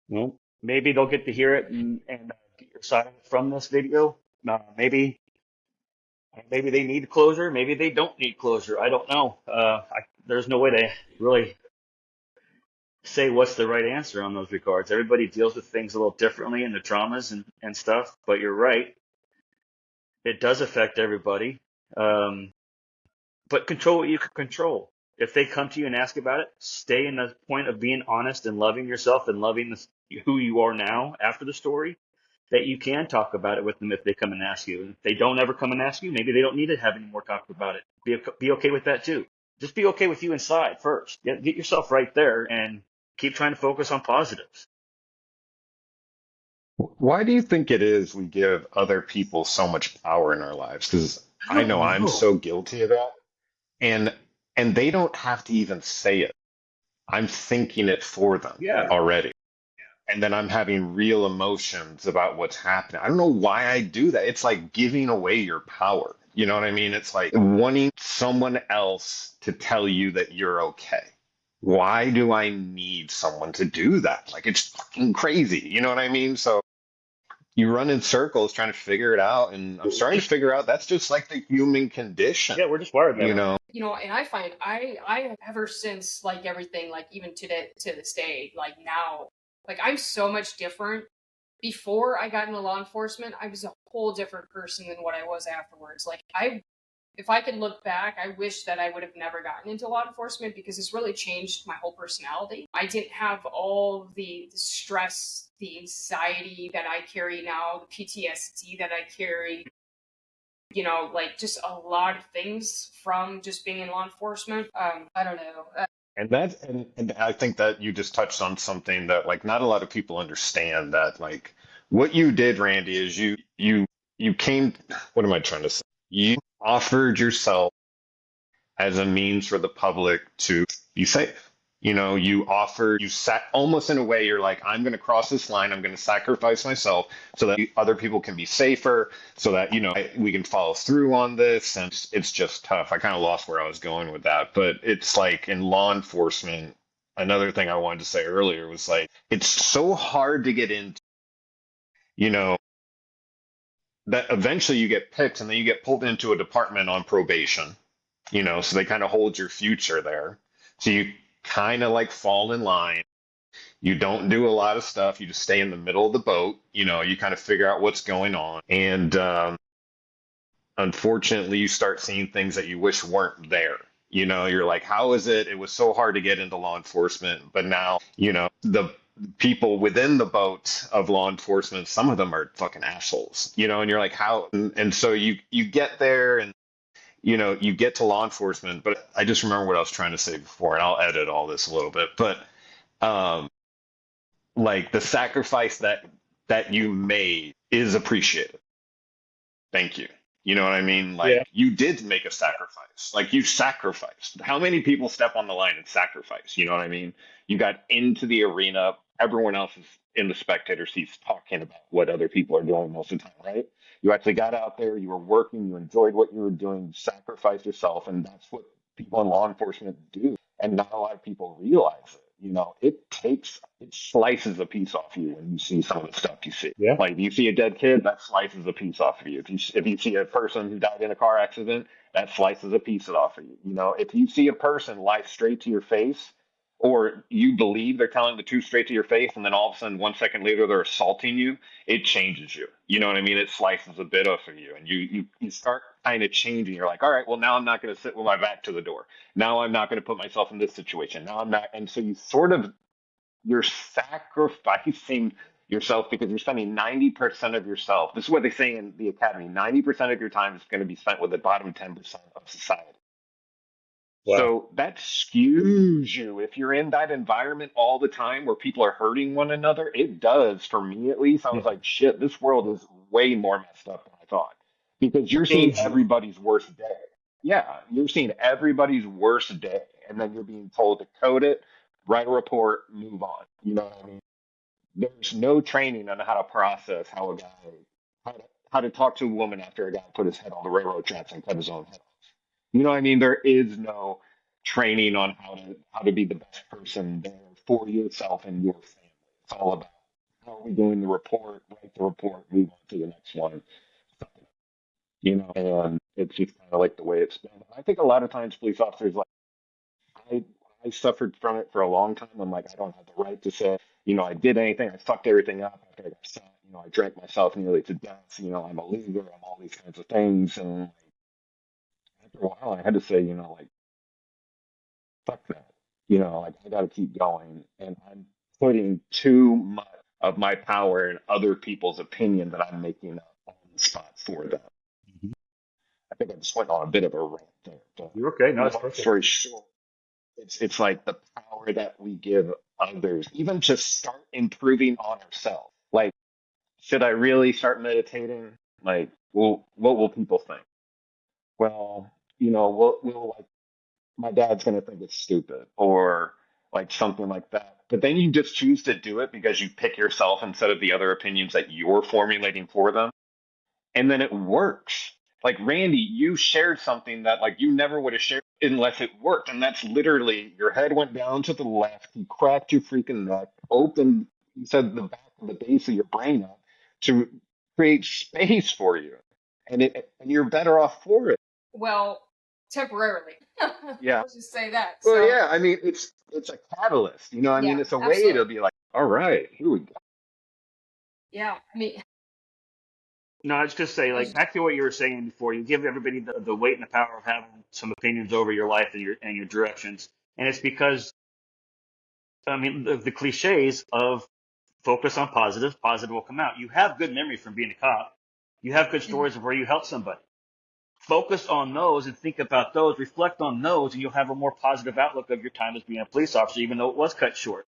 Well, maybe they'll get to hear it and get your side from this video. Maybe they need closure. Maybe they don't need closure. I don't know. There's no way to really say what's the right answer on those regards. Everybody deals with things a little differently in the traumas and stuff. But you're right. It does affect everybody. But control what you can control. If they come to you and ask about it, stay in the point of being honest and loving yourself and loving who you are now after the story, that you can talk about it with them if they come and ask you. And if they don't ever come and ask you, maybe they don't need to have any more talk about it. Be okay with that too. Just be okay with you inside first. Get yourself right there and keep trying to focus on positives. Why do you think it is we give other people so much power in our lives? Because I know I'm know. so guilty of that. And they don't have to even say it. I'm thinking it for them already. And then I'm having real emotions about what's happening. I don't know why I do that. It's like giving away your power. You know what I mean? It's like wanting someone else to tell you that you're okay. Why do I need someone to do that? Like, it's fucking crazy. You know what I mean? So you run in circles trying to figure it out. And I'm starting to figure out that's just like the human condition. Yeah, we're just wired that way. And I find I ever since, like, everything, like, even to this day, like, now, like, I'm so much different. Before I got into law enforcement, I was a whole different person than what I was afterwards. Like, If I could look back, I wish that I would have never gotten into law enforcement because it's really changed my whole personality. I didn't have all the stress, the anxiety that I carry now, the PTSD that I carry, like just a lot of things from just being in law enforcement. I don't know. And I think that you just touched on something that like not a lot of people understand that like what you did, Randy, is you came, what am I trying to say? You offered yourself as a means for the public to be safe. You offer, you sat almost in a way, you're like, I'm going to cross this line. I'm going to sacrifice myself so that other people can be safer, so that, we can follow through on this. And it's just tough. I kind of lost where I was going with that. But it's like in law enforcement, another thing I wanted to say earlier was like, it's so hard to get into, you know, that eventually you get picked and then you get pulled into a department on probation, so they kind of hold your future there. So you kind of like fall in line. You don't do a lot of stuff. You just stay in the middle of the boat. You kind of figure out what's going on. And unfortunately, you start seeing things that you wish weren't there. You're like, how is it? It was so hard to get into law enforcement, but now, the people within the boat of law enforcement, some of them are fucking assholes, and you're like, how? And so you get there and you get to law enforcement, but I just remember what I was trying to say before, and I'll edit all this a little bit, but um, like the sacrifice that you made is appreciated. Thank you. You know what I mean? Yeah. Like you did make a sacrifice. Like you sacrificed. How many people step on the line and sacrifice? You know what I mean? You got into the arena. Everyone else is in the spectator seats talking about what other people are doing most of the time, right? You actually got out there, you were working, you enjoyed what you were doing, you sacrificed yourself, and that's what people in law enforcement do. And not a lot of people realize it. It slices a piece off you when you see some of the stuff you see. Yeah. Like if you see a dead kid, that slices a piece off of you. If you see a person who died in a car accident, that slices a piece off of you. If you see a person lie straight to your face, or you believe they're telling the truth straight to your face, and then all of a sudden, 1 second later, they're assaulting you, it changes you. You know what I mean? It slices a bit off of you, and you start kind of changing. You're like, all right, well, now I'm not going to sit with my back to the door. Now I'm not going to put myself in this situation. Now I'm not, and so you're sacrificing yourself because you're spending 90% of yourself. This is what they say in the academy: 90% of your time is going to be spent with the bottom 10% of society. Wow. So that skews you. If you're in that environment all the time where people are hurting one another, it does, for me at least. I Yeah. was like, shit, this world is way more messed up than I thought. Because you're seeing Change you. everybody's worst day. Yeah, you're seeing everybody's worst day. And then you're being told to code it, write a report, move on. You know what I mean? There's no training on how to process how to talk to a woman after a guy put his head on the railroad tracks and cut his own head off. You know what I mean? There is no training on how to be the best person there for yourself and your family. It's all about how are we doing the report, write the report, move on to the next one. And it's just kind of like the way it's been. I think a lot of times police officers like I I suffered from it for a long time. I'm like, I don't have the right to say, I did anything. I fucked everything up after I got shot. I drank myself nearly to death. I'm a loser. I'm all these kinds of things. And like, after a while, I had to say, like, fuck that. Like, I got to keep going. And I'm putting too much of my power in other people's opinion that I'm making up on the spot for them. Mhm. I think I just went on a bit of a rant there. But You're okay. No, it's long perfect. story short, it's like the power that we give others, even to start improving on ourselves. Like, should I really start meditating? Like, well, what will people think? Well, we'll like my dad's gonna think it's stupid or like something like that. But then you just choose to do it because you pick yourself instead of the other opinions that you're formulating for them, and then it works. Like Randy, you shared something that like you never would have shared unless it worked, and that's literally your head went down to the left, you cracked your freaking neck, opened, you said the back of the base of your brain up to create space for you, and you're better off for it. Well, temporarily. Yeah. Let's just say that. Well, So, yeah. I mean, it's a catalyst. I mean, yeah, it's a way absolutely. to be like, all right, here we go. Yeah, I mean, No, I was just say, like, back to what you were saying before, you give everybody the weight and the power of having some opinions over your life and your directions. And it's because, I mean, the cliches of focus on positive, positive will come out. You have good memory from being a cop. You have good stories of where you helped somebody. Focus on those and think about those, reflect on those, and you'll have a more positive outlook of your time as being a police officer, even though it was cut short.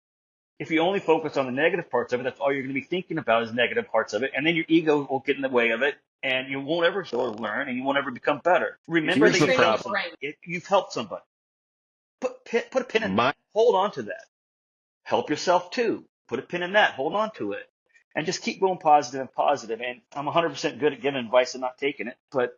If you only focus on the negative parts of it, that's all you're going to be thinking about is negative parts of it, and then your ego will get in the way of it, and you won't ever heal or learn, and you won't ever become better. Remember Here's that the you've helped problem. somebody. You've helped somebody. Put a pin in that. My Hold on to that. Help yourself too. Put a pin in that. Hold on to it. And just keep going positive and positive. And I'm 100% good at giving advice and not taking it, but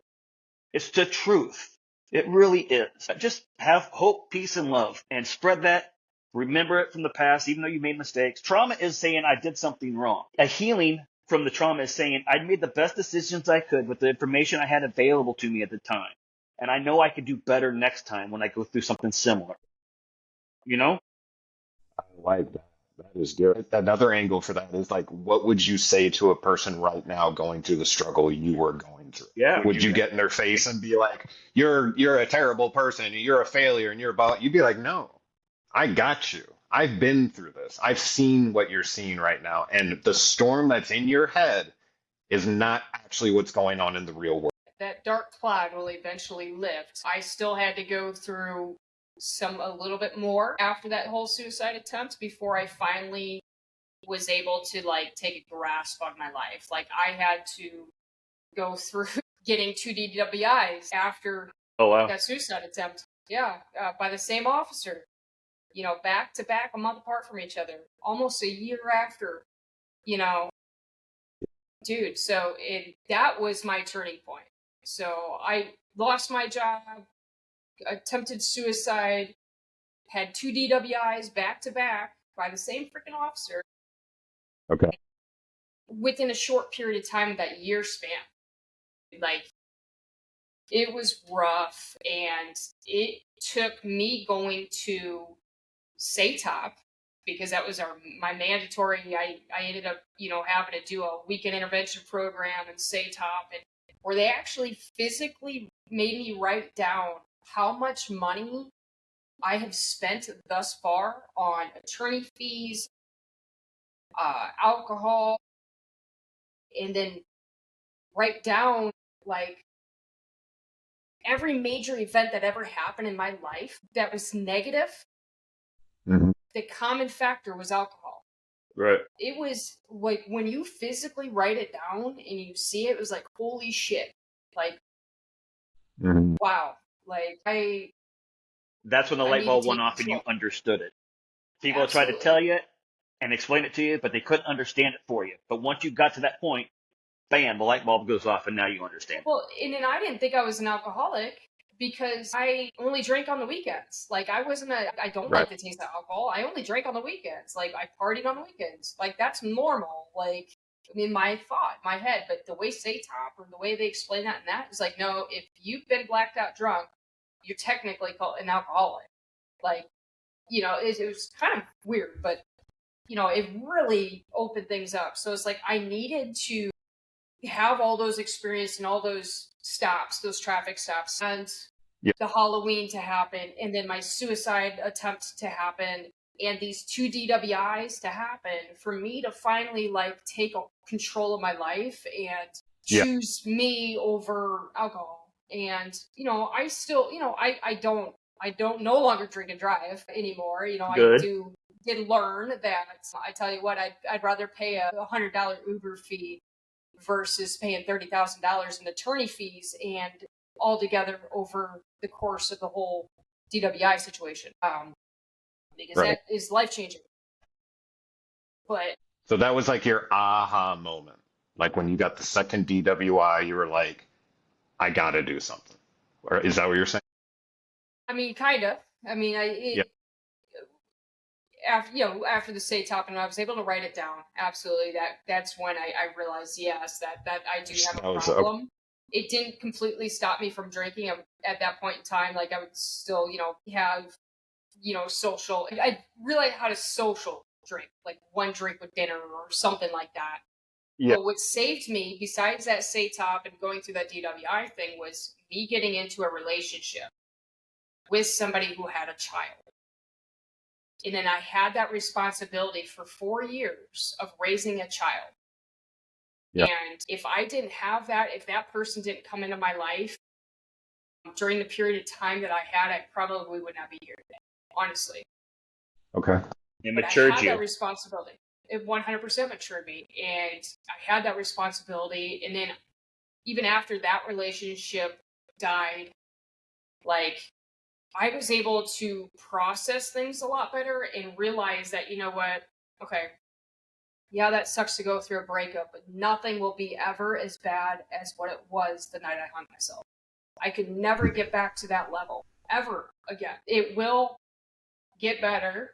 it's the truth. It really is. Just have hope, peace, and love and spread that. Remember it from the past, even though you made mistakes. Trauma is saying I did something wrong. A healing from the trauma is saying I made the best decisions I could with the information I had available to me at the time. And I know I could do better next time when I go through something similar. You know? I like that. That is good. Another angle for that is like, what would you say to a person right now going through the struggle you were going through? Yeah. Would you get in their face and be like, "You're a terrible person, and you're a failure, and you're about"? You'd be like, "No, I got you. I've been through this. I've seen what you're seeing right now, and the storm that's in your head is not actually what's going on in the real world." That dark cloud will eventually lift. I still had to go through a little bit more after that whole suicide attempt before I finally was able to like take a grasp on my life. Like I had to go through getting 2 DWIs after Oh, wow. that suicide attempt. Yeah, by the same officer. You know, back to back, a month apart from each other, almost a year after. You know, dude. So that was my turning point. So I lost my job, attempted suicide, had 2 DWIs back to back by the same freaking officer Okay. within a short period of time, that year span. Like, it was rough, and it took me going to SATOP because that was my mandatory. I ended up, having to do a weekend intervention program in SATOP, and where they actually physically made me write down how much money I have spent thus far on attorney fees, alcohol, and then write down like every major event that ever happened in my life that was negative. Mm-hmm. The common factor was alcohol. Right. It was like when you physically write it down and you see it, it was like, holy shit. Like, Mm-hmm. wow. Like, That's when the I light need to bulb went take off and you control. understood it. People tried to Absolutely. tell you and explain it to you, but they couldn't understand it for you. But once you got to that point, bam, the light bulb goes off and now you understand. Well, and then I didn't think I was an alcoholic because I only drank on the weekends. Like, I don't Right. like the taste of alcohol. I only drank on the weekends. Like, I partied on the weekends. Like, that's normal. Like, in my head. But the way SATOP or the way they explain that and that is like, no, if you've been blacked out drunk, you're technically called an alcoholic. Like, it was kind of weird, but, it really opened things up. So it's like I needed to have all those experiences and all those stops, those traffic stops, and Yep. the Halloween to happen, and then my suicide attempt to happen, and these 2 DWIs to happen for me to finally like take control of my life and Yeah. choose me over alcohol. And I still, I don't no longer drink and drive anymore. Good. did learn that. I tell you what, I'd rather pay a $100 Uber fee versus paying $30,000 in attorney fees and all together over the course of the whole DWI situation. Because Right. that is life changing. But So that was like your aha moment. Like when you got the second DWI, you were like, I got to do something. Or is that what you're saying? I mean, kind of. I mean, after the SATOP, and I was able to write it down. Absolutely, that's when I realized, yes, that I do have a problem. It didn't completely stop me from drinking. At that point in time, like I would still, have, social. I realized how to social drink, like one drink with dinner or something like that. Yeah. But what saved me, besides that SATOP and going through that DWI thing, was me getting into a relationship with somebody who had a child. And then I had that responsibility for 4 years of raising a child. Yeah. And if I didn't have that, if that person didn't come into my life during the period of time that I had, I probably would not be here today, honestly. Okay. It But I matured had you. that responsibility. It 100% matured me. And I had that responsibility. And then even after that relationship died, like, I was able to process things a lot better and realize that, you know what, okay, yeah, that sucks to go through a breakup, but nothing will be ever as bad as what it was the night I hung myself. I could never get back to that level, ever again. It will get better.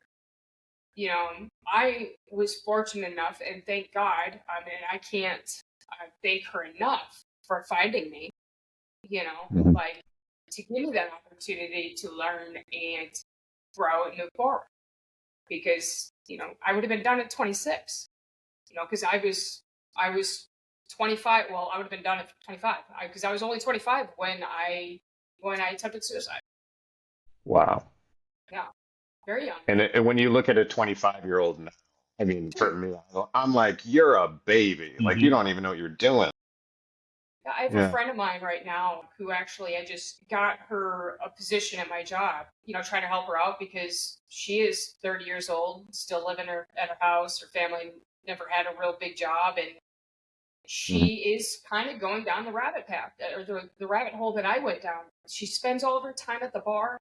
You know, I was fortunate enough, and thank God, I mean, I can't thank her enough for finding me, you know, like, to give me that opportunity to learn and grow and move forward. Because, you know, I would have been done at 26, you know, because I was 25. Well, I would have been done at 25 because I was only 25 when I attempted suicide. Wow. Yeah, very young. And when you look at a 25-year-old now, I mean, for me, I'm like, you're a baby. Like, you don't even know what you're doing. I have a Yeah. friend of mine right now who actually, I just got her a position at my job, you know, trying to help her out because she is 30 years old, still living at her house. Her family never had a real big job, and she is kind of going down the rabbit path, or the rabbit hole that I went down. She spends all of her time at the bar,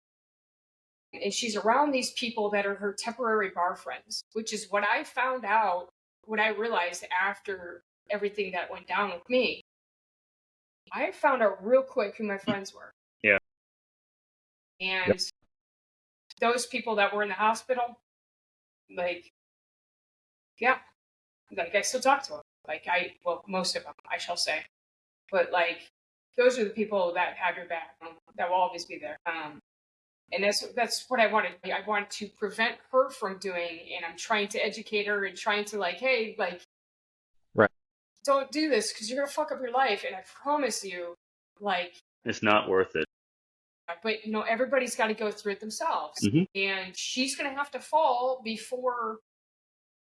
and she's around these people that are her temporary bar friends, which is what I found out, what I realized after everything that went down with me. I found out real quick who my friends were. Yeah. And those people that were in the hospital, like, yeah, like, I still talk to them. Like, well, most of them, I shall say. But, like, those are the people that have your back, that will always be there. And that's what I wanted. I wanted to prevent her from doing, and I'm trying to educate her and trying to, like, hey, like, Right. don't do this because you're going to fuck up your life. And I promise you, like, it's not worth it. but, you know, everybody's got to go through it themselves. And she's going to have to fall before,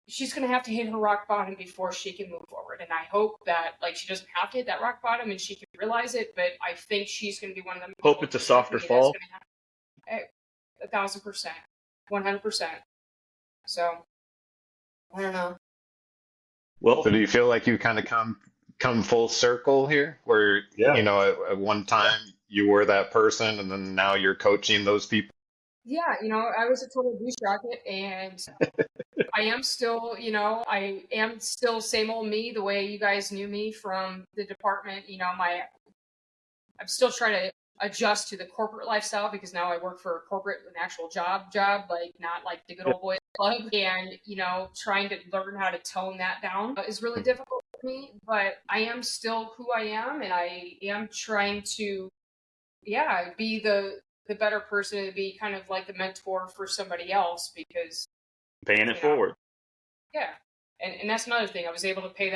she's going to have to hit her rock bottom before she can move forward. And I hope that, like, she doesn't have to hit that rock bottom and she can realize it, but I think she's going to be one of them. Hope it's a softer fall. 1,000%, 100%. So, I don't know. Well, So do you feel like you kind of come full circle here, where Yeah. you know at one time you were that person, and then now you're coaching those people? Yeah, you know, I was a total douche rocket, and I am still, you know, I am still same old me, the way you guys knew me from the department. You know, I'm still trying to adjust to the corporate lifestyle because now I work for a corporate, an actual job, like not like the good old boys club. And, you know, trying to learn how to tone that down is really difficult for me, but I am still who I am, and I am trying to, yeah, be the better person, to be kind of like the mentor for somebody else, because paying it forward. Yeah, and that's another thing. I was able to pay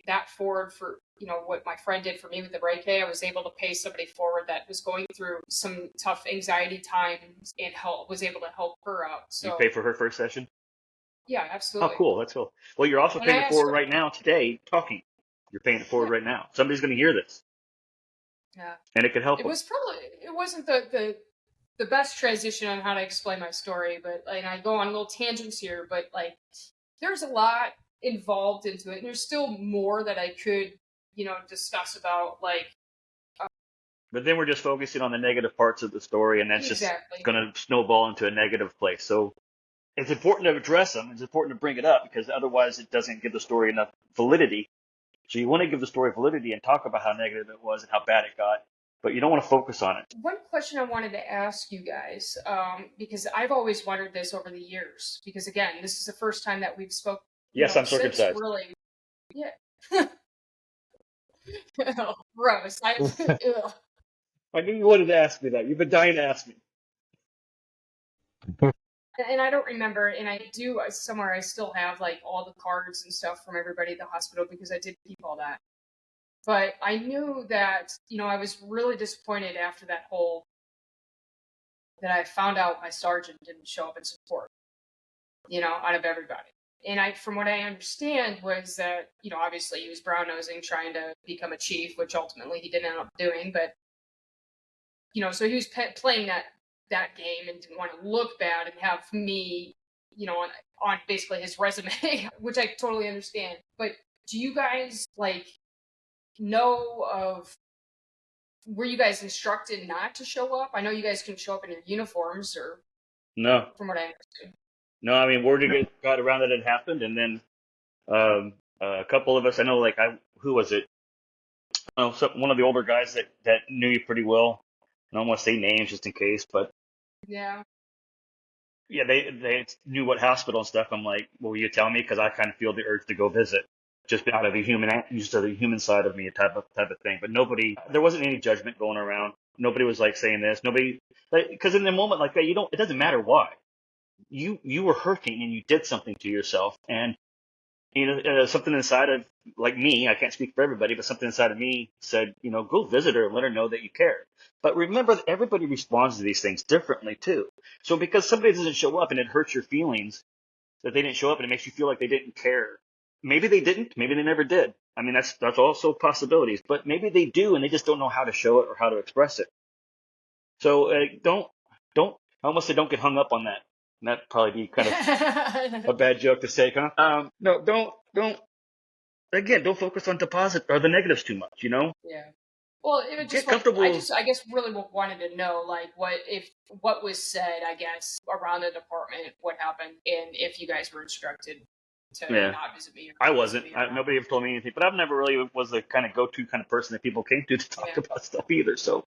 that forward for, you know, what my friend did for me with the break. I was able to pay somebody forward that was going through some tough anxiety times and was able to help her out. So You pay for her first session? Yeah, absolutely. Oh, cool. That's cool. Well, you're also And paying I it asked forward her- right now today, talking. You're paying it forward right now. Somebody's going to hear this, Yeah, and it could help it them. wasn't the best transition on how to explain my story, but, and I go on little tangents here, but, like, there's a lot involved into it, and there's still more that I could, you know, discuss about, like. But then we're just focusing on the negative parts of the story, and that's Exactly. just going to snowball into a negative place. So it's important to address them. It's important to bring it up, because otherwise it doesn't give the story enough validity. So you want to give the story validity and talk about how negative it was and how bad it got, but you don't want to focus on it. One question I wanted to ask you guys, because I've always wondered this over the years, because, again, this is the first time that we've spoken. Yes, I'm circumcised. Really, yeah. Oh, gross. Ugh. I knew you wanted to ask me that. You've been dying to ask me. And I don't remember, and I do somewhere I still have like all the cards and stuff from everybody at the hospital because I did keep all that. But I knew that, I was really disappointed after that I found out my sergeant didn't show up in support, out of everybody. And from what I understand was that, obviously he was brown nosing trying to become a chief, which ultimately he didn't end up doing. But, so he was playing that game and didn't want to look bad and have me, on basically his resume, which I totally understand. But do you guys were you guys instructed not to show up? I know you guys can show up in your uniforms, or No, from what I understood. no. I mean, word got around that it happened, and then a couple of us. I know, who was it? Oh, one of the older guys that knew you pretty well. I don't want to say names just in case, but Yeah. yeah, they knew what hospital and stuff. I'm like, well, will you tell me? Because I kind of feel the urge to go visit, just out of the human side of me, type of thing. But nobody, there wasn't any judgment going around. Nobody was saying this. Nobody, because in a moment like that, it doesn't matter why. You were hurting and you did something to yourself, and something inside of me, I can't speak for everybody, but something inside of me said, go visit her and let her know that you care. But remember that everybody responds to these things differently too. So because somebody doesn't show up and it hurts your feelings that they didn't show up and it makes you feel like they didn't care. Maybe they didn't. Maybe they never did. I mean, that's also possibilities. But maybe they do and they just don't know how to show it or how to express it. So don't. I almost said don't get hung up on that. And that'd probably be kind of a bad joke to say, huh? No, don't. Again, don't focus on the negatives too much. Yeah. Well, it was just Get comfortable. I guess really wanted to know what was said, I guess, around the department, what happened, and if you guys were instructed to not visit me. I wasn't. Nobody ever told me anything, but I've never really was the kind of go-to kind of person that people came to talk about stuff either. So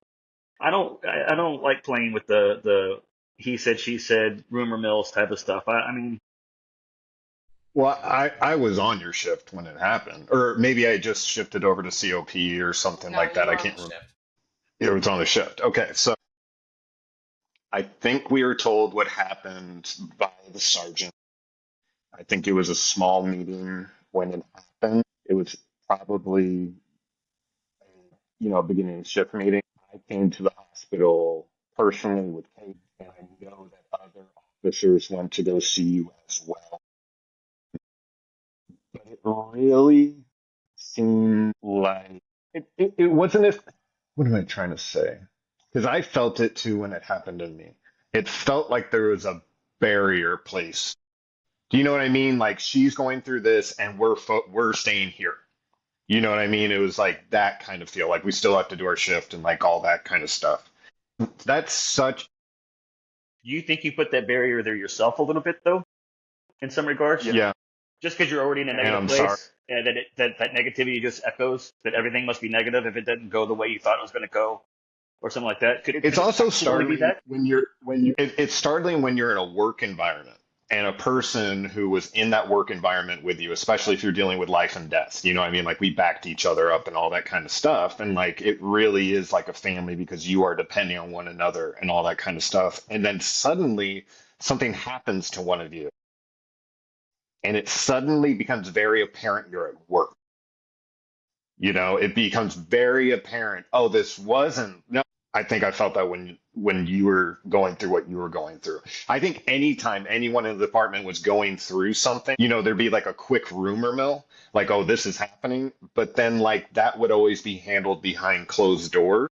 I don't like playing with the he said, she said, rumor mills type of stuff. I mean. Well, I was on your shift when it happened, or maybe I just shifted over to COP or something like that. I can't remember. It was on the shift. Okay, so I think we were told what happened by the sergeant. I think it was a small meeting when it happened. It was probably, beginning of shift meeting. I came to the hospital personally with Kate, and I know that other officers went to go see you as well. But it really seemed like it wasn't as, what am I trying to say? Because I felt it too when it happened to me. It felt like there was a barrier placed. Do you know what I mean? Like she's going through this and we're staying here. You know what I mean? It was like that kind of feel. Like we still have to do our shift and like all that kind of stuff. That's such. You think you put that barrier there yourself a little bit though, in some regards? Yeah. Just because you're already in a negative place, and that negativity just echoes that everything must be negative if it doesn't go the way you thought it was going to go, or something like that. It's also startling it's startling when you're in a work environment and a person who was in that work environment with you, especially if you're dealing with life and death. You know what I mean? Like we backed each other up and all that kind of stuff, and like it really is like a family because you are depending on one another and all that kind of stuff. And then suddenly something happens to one of you. And it suddenly becomes very apparent you're at work. It becomes very apparent. Oh, this wasn't. No, I think I felt that when you were going through what you were going through. I think anytime anyone in the department was going through something, there'd be like a quick rumor mill, like, oh, this is happening. But then like that would always be handled behind closed doors.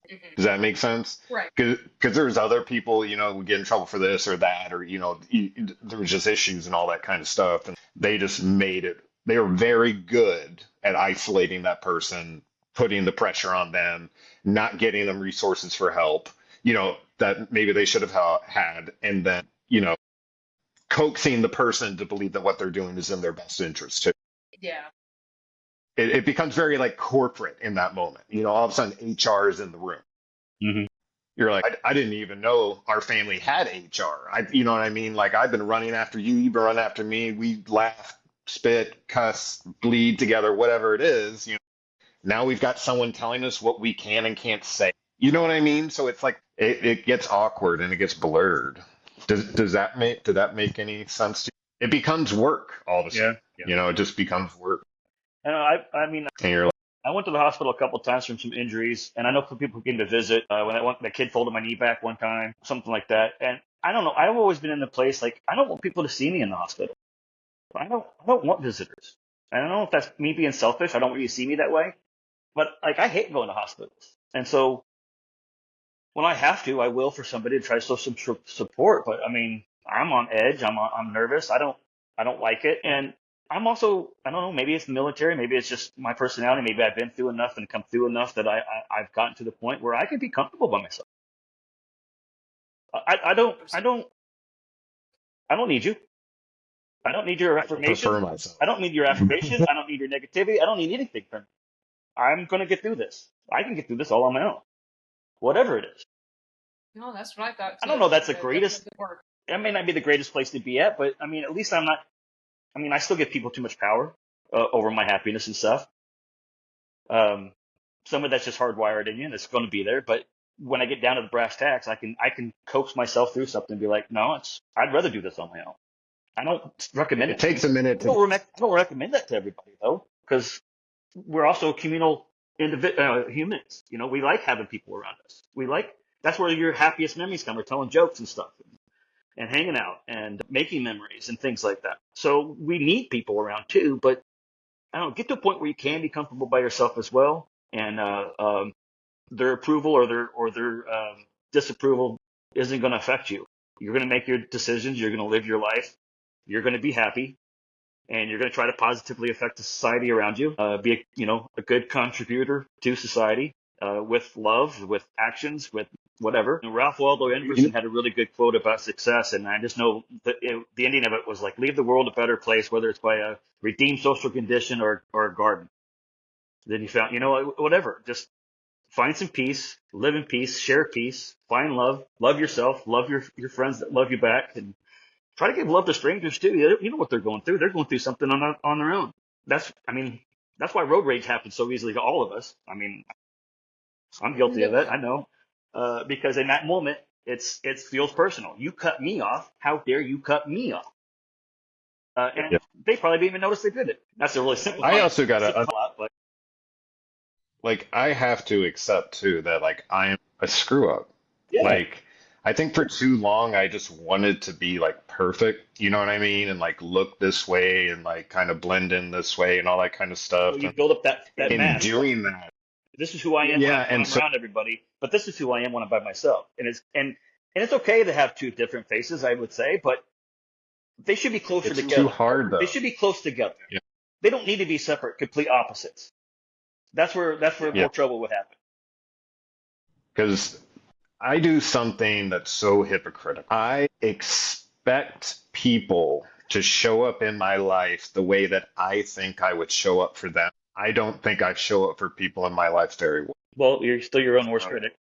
Mm-hmm. Does that make sense? Right. Because there's other people, would get in trouble for this or that, or, there was just issues and all that kind of stuff. And they just made it. They were very good at isolating that person, putting the pressure on them, not getting them resources for help, that maybe they should have had. And then, coaxing the person to believe that what they're doing is in their best interest too. Yeah. It becomes very like corporate in that moment. All of a sudden HR is in the room. Mm-hmm. You're like, I didn't even know our family had HR. You know what I mean? Like I've been running after you, you've been running after me. We laugh, spit, cuss, bleed together, whatever it is. Now we've got someone telling us what we can and can't say. You know what I mean? So it's like it gets awkward and it gets blurred. Did that make any sense to you? It becomes work all of a sudden. Yeah, yeah. It just becomes work. And I mean, And you're like, I went to the hospital a couple of times from some injuries, and I know some people who came to visit. When the kid folded my knee back one time, something like that. And I don't know. I've always been in the place like I don't want people to see me in the hospital. I don't want visitors. I don't know if that's me being selfish. I don't want you to see me that way. But like I hate going to hospitals, and so when I have to, I will for somebody to try to show some support. But I mean, I'm on edge. I'm nervous. I don't like it, and I'm also I don't know. Maybe it's the military. Maybe it's just my personality. Maybe I've been through enough and come through enough that I've gotten to the point where I can be comfortable by myself. I don't need you. I don't need your I prefer affirmations. myself. I don't need your affirmations. I don't need your negativity. I don't need anything from you. I'm going to get through this. I can get through this all on my own, whatever it is. No, that's what I thought I too. don't know. That's the That greatest. definitely worked. That may not be the greatest place to be at, but I mean, at least I'm not. I mean, I still give people too much power over my happiness and stuff. Um, some of that's just hardwired in you, and it's going to be there. But when I get down to the brass tacks, I can coax myself through something and be like, no, I'd rather do this on my own. I don't recommend It it. takes a minute to. I don't recommend that to everybody though, because we're also communal humans. We like having people around us. That's where your happiest memories come. We're telling jokes and stuff, and hanging out and making memories and things like that. So we need people around too, but I don't know, get to a point where you can be comfortable by yourself as well, and their approval or their disapproval isn't going to affect you. You're going to make your decisions. You're going to live your life. You're going to be happy, and you're going to try to positively affect the society around you. Be a good contributor to society with love, with actions, with whatever. And Ralph Waldo Emerson had a really good quote about success, and I just know the ending of it was like, leave the world a better place, whether it's by a redeemed social condition or a garden. Then you found, whatever, just find some peace, live in peace, share peace, find love, love yourself, love your friends that love you back, and try to give love to strangers too. You know what they're going through. They're going through something on their own. That's why road rage happens so easily to all of us. I mean, I'm guilty of that. I know, because in that moment, it feels personal. You cut me off. How dare you cut me off? And they probably didn't even notice they did it. That's a really simple. I also got but like I have to accept too that like I am a screw up. yeah, Like I think for too long I just wanted to be like perfect, you know what I mean? And like look this way and like kind of blend in this way and all that kind of so stuff. you And build up that in mask. doing that, This is who I am yeah, when and I'm so around everybody, but this is who I am when I'm by myself. And it's okay to have two different faces, I would say, but they should be closer it's together. too hard They though. should be close together. Yeah. They don't need to be separate, complete opposites. That's where Yeah. more trouble would happen. Because I do something that's so hypocritical. I expect people to show up in my life the way that I think I would show up for them. I don't think I show up for people in my life very well. Well, you're still your own worst critic.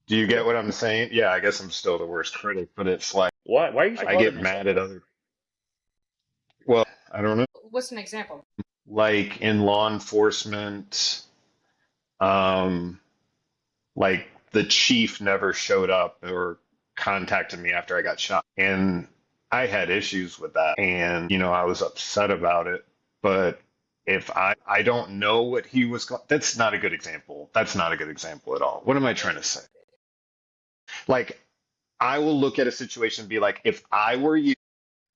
Do you get what I'm saying? Yeah, I guess I'm still the worst critic, but it's like Why are you so I hard get on yourself? mad at other. Well, I don't know. What's an example? Like in law enforcement, um, like the chief never showed up or contacted me after I got shot. And I had issues with that. And, I was upset about it. But if I don't know what he was, that's not a good example. That's not a good example at all. What am I trying to say? Like, I will look at a situation and be like, if I were you,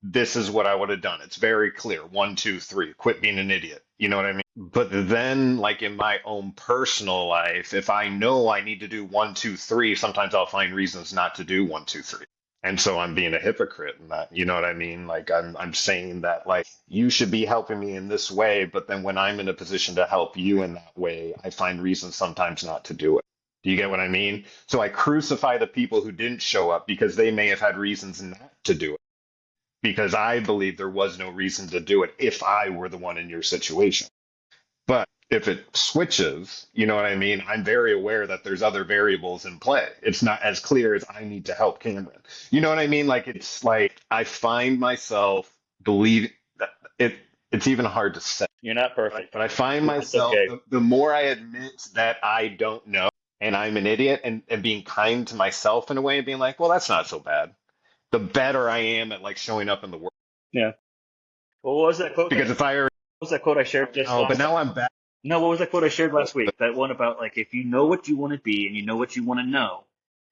this is what I would have done. It's very clear. One, two, three. Quit being an idiot. You know what I mean? But then, like in my own personal life, if I know I need to do one, two, three, sometimes I'll find reasons not to do one, two, three. And so I'm being a hypocrite in that. You know what I mean? Like I'm saying that like you should be helping me in this way, but then when I'm in a position to help you in that way, I find reasons sometimes not to do it. Do you get what I mean? So I crucify the people who didn't show up because they may have had reasons not to do it because I believe there was no reason to do it if I were the one in your situation. But if it switches, you know what I mean? I'm very aware that there's other variables in play. It's not as clear as I need to help Cameron. You know what I mean? Like it's like I find myself believe that it's even hard to say. You're not perfect. But I find It's myself okay. the more I admit that I don't know and I'm an idiot and being kind to myself in a way and being like, well, that's not so bad. the better I am at like showing up in the world. Yeah. Well, what was that quote? Because if I already What was that quote I shared just know, but last? now I'm back. No, what was that quote I shared last week? That one about like if you know what you want to be and you know what you want to know,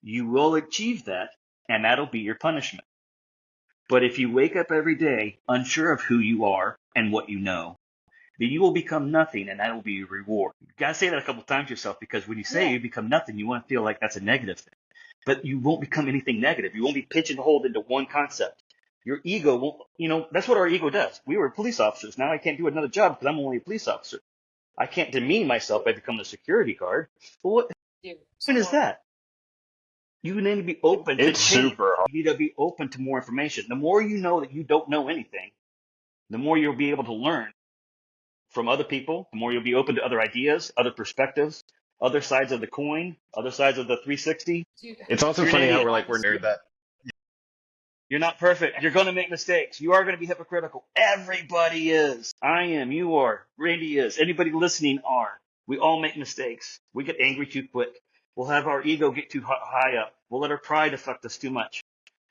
you will achieve that, and that'll be your punishment. But if you wake up every day unsure of who you are and what you know, then you will become nothing, and that will be your reward. You gotta say that a couple times to yourself, because when you say you become nothing, you want to feel like that's a negative thing. But you won't become anything negative. You won't be pigeonholed into one concept. Your ego won't, that's what our ego does. We were police officers. Now I can't do another job because I'm only a police officer. I can't demean myself by becoming a security guard. Well, what point is that? You need to be open to It's change. super hard. You need to be open to more information. The more you know that you don't know anything, the more you'll be able to learn from other people, the more you'll be open to other ideas, other perspectives, other sides of the coin, other sides of the 360. It's also You're an funny how idiot. we're near that. You're not perfect. You're going to make mistakes. You are going to be hypocritical. Everybody is. I am. You are. Randy is. Anybody listening are. We all make mistakes. We get angry too quick. We'll have our ego get too high up. We'll let our pride affect us too much.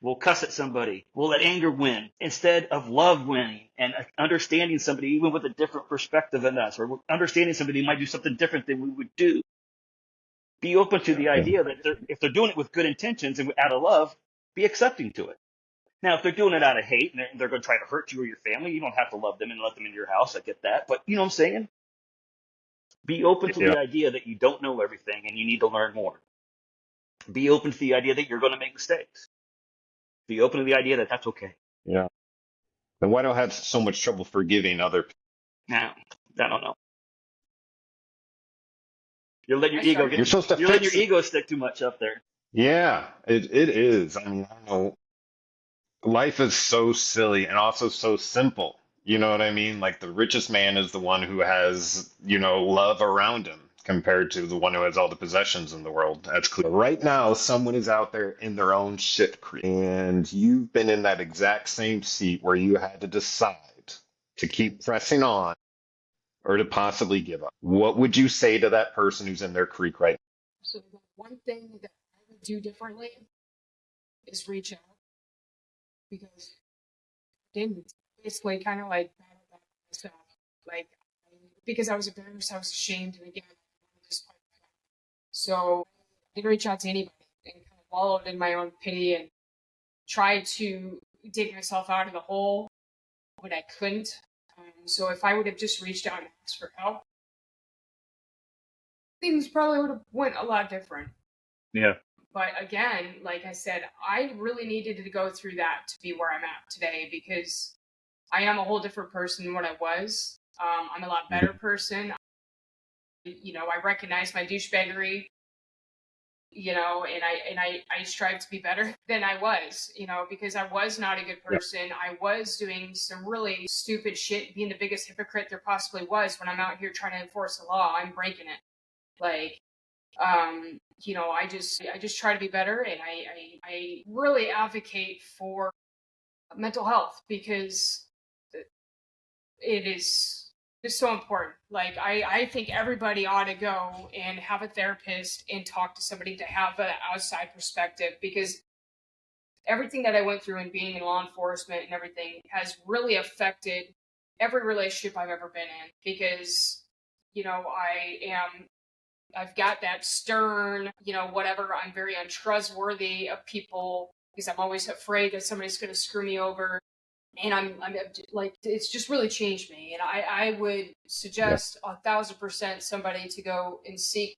We'll cuss at somebody. We'll let anger win instead of love winning and understanding somebody even with a different perspective than us, or understanding somebody who might do something different than we would do. Be open to the idea that if they're doing it with good intentions and out of love, be accepting to it. Now, if they're doing it out of hate and they're going to try to hurt you or your family, you don't have to love them and let them into your house. I get that. But you know what I'm saying? Be open to the idea that you don't know everything and you need to learn more. Be open to the idea that you're going to make mistakes. Be open to the idea that that's okay. Yeah. Then why do I have so much trouble forgiving other people? Now, I don't know. You're letting your ego You're supposed to you're letting your ego stick too much up there. Yeah, it is. I mean, I don't know. Life is so silly and also so simple. You know what I mean? Like the richest man is the one who has, love around him compared to the one who has all the possessions in the world. That's clear. Right now, someone is out there in their own shit creek, and you've been in that exact same seat where you had to decide to keep pressing on or to possibly give up. What would you say to that person who's in their creek right now? So the one thing that I would do differently is reach out, because I didn't basically kind of like battle that myself, like because I was embarrassed, I was ashamed, and again, so I didn't reach out to anybody and kind of wallowed in my own pity and tried to dig myself out of the hole, but I couldn't. So if I would have just reached out and asked for help, things probably would have went a lot different. Yeah. But again, like I said, I really needed to go through that to be where I'm at today, because I am a whole different person than what I was. I'm a lot better person. I recognize my douchebaggery, and I strive to be better than I was, because I was not a good person. I was doing some really stupid shit, being the biggest hypocrite there possibly was. When I'm out here trying to enforce the law, I'm breaking it. Like, I just try to be better, and I really advocate for mental health, because it is so important. Like, I think everybody ought to go and have a therapist and talk to somebody to have an outside perspective, because everything that I went through in being in law enforcement and everything has really affected every relationship I've ever been in, because, I've got that stern, whatever. I'm very untrustworthy of people because I'm always afraid that somebody's going to screw me over. And I'm like, it's just really changed me. And I would suggest 1,000% somebody to go and seek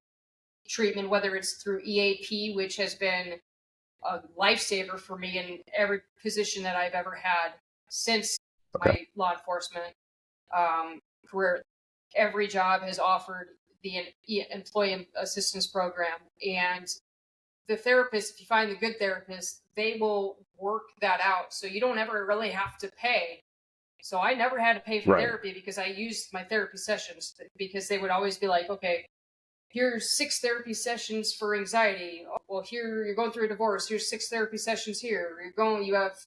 treatment, whether it's through EAP, which has been a lifesaver for me in every position that I've ever had since my law enforcement career. Every job has offered the employee assistance program, and the therapist, if you find the good therapist, they will work that out, so you don't ever really have to pay. So I never had to pay for therapy because I used my therapy sessions, because they would always be like, okay, here's 6 therapy sessions for anxiety. Well, here you're going through a divorce. Here's 6 therapy sessions here. You have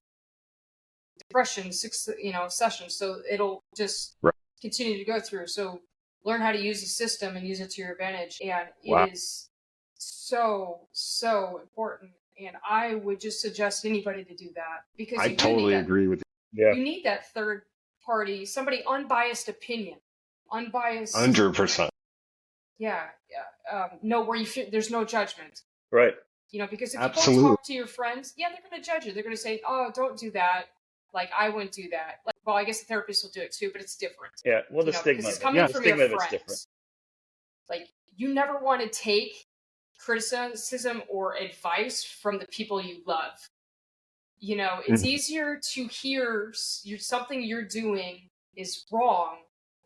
depression, 6 sessions. So it'll just continue to go through. So learn how to use the system and use it to your advantage. And it is so important. And I would just suggest anybody to do that because I you do need totally that. agree with you. Yeah. You need that third party, somebody unbiased opinion, unbiased. 100%. Yeah, no, where you feel there's no judgment. Right. You know, because if you Absolutely. go talk to your friends, yeah, they're going to judge you. They're going to say, "Oh, don't do that." Like, I wouldn't do that. Like, well, I guess the therapist will do it too, but it's different. Yeah. Well, the You know, stigma. because it's of it. coming The from stigma your of it's friends. different. Like, you never want to take criticism or advice from the people you love. You know, it's easier to hear something you're doing is wrong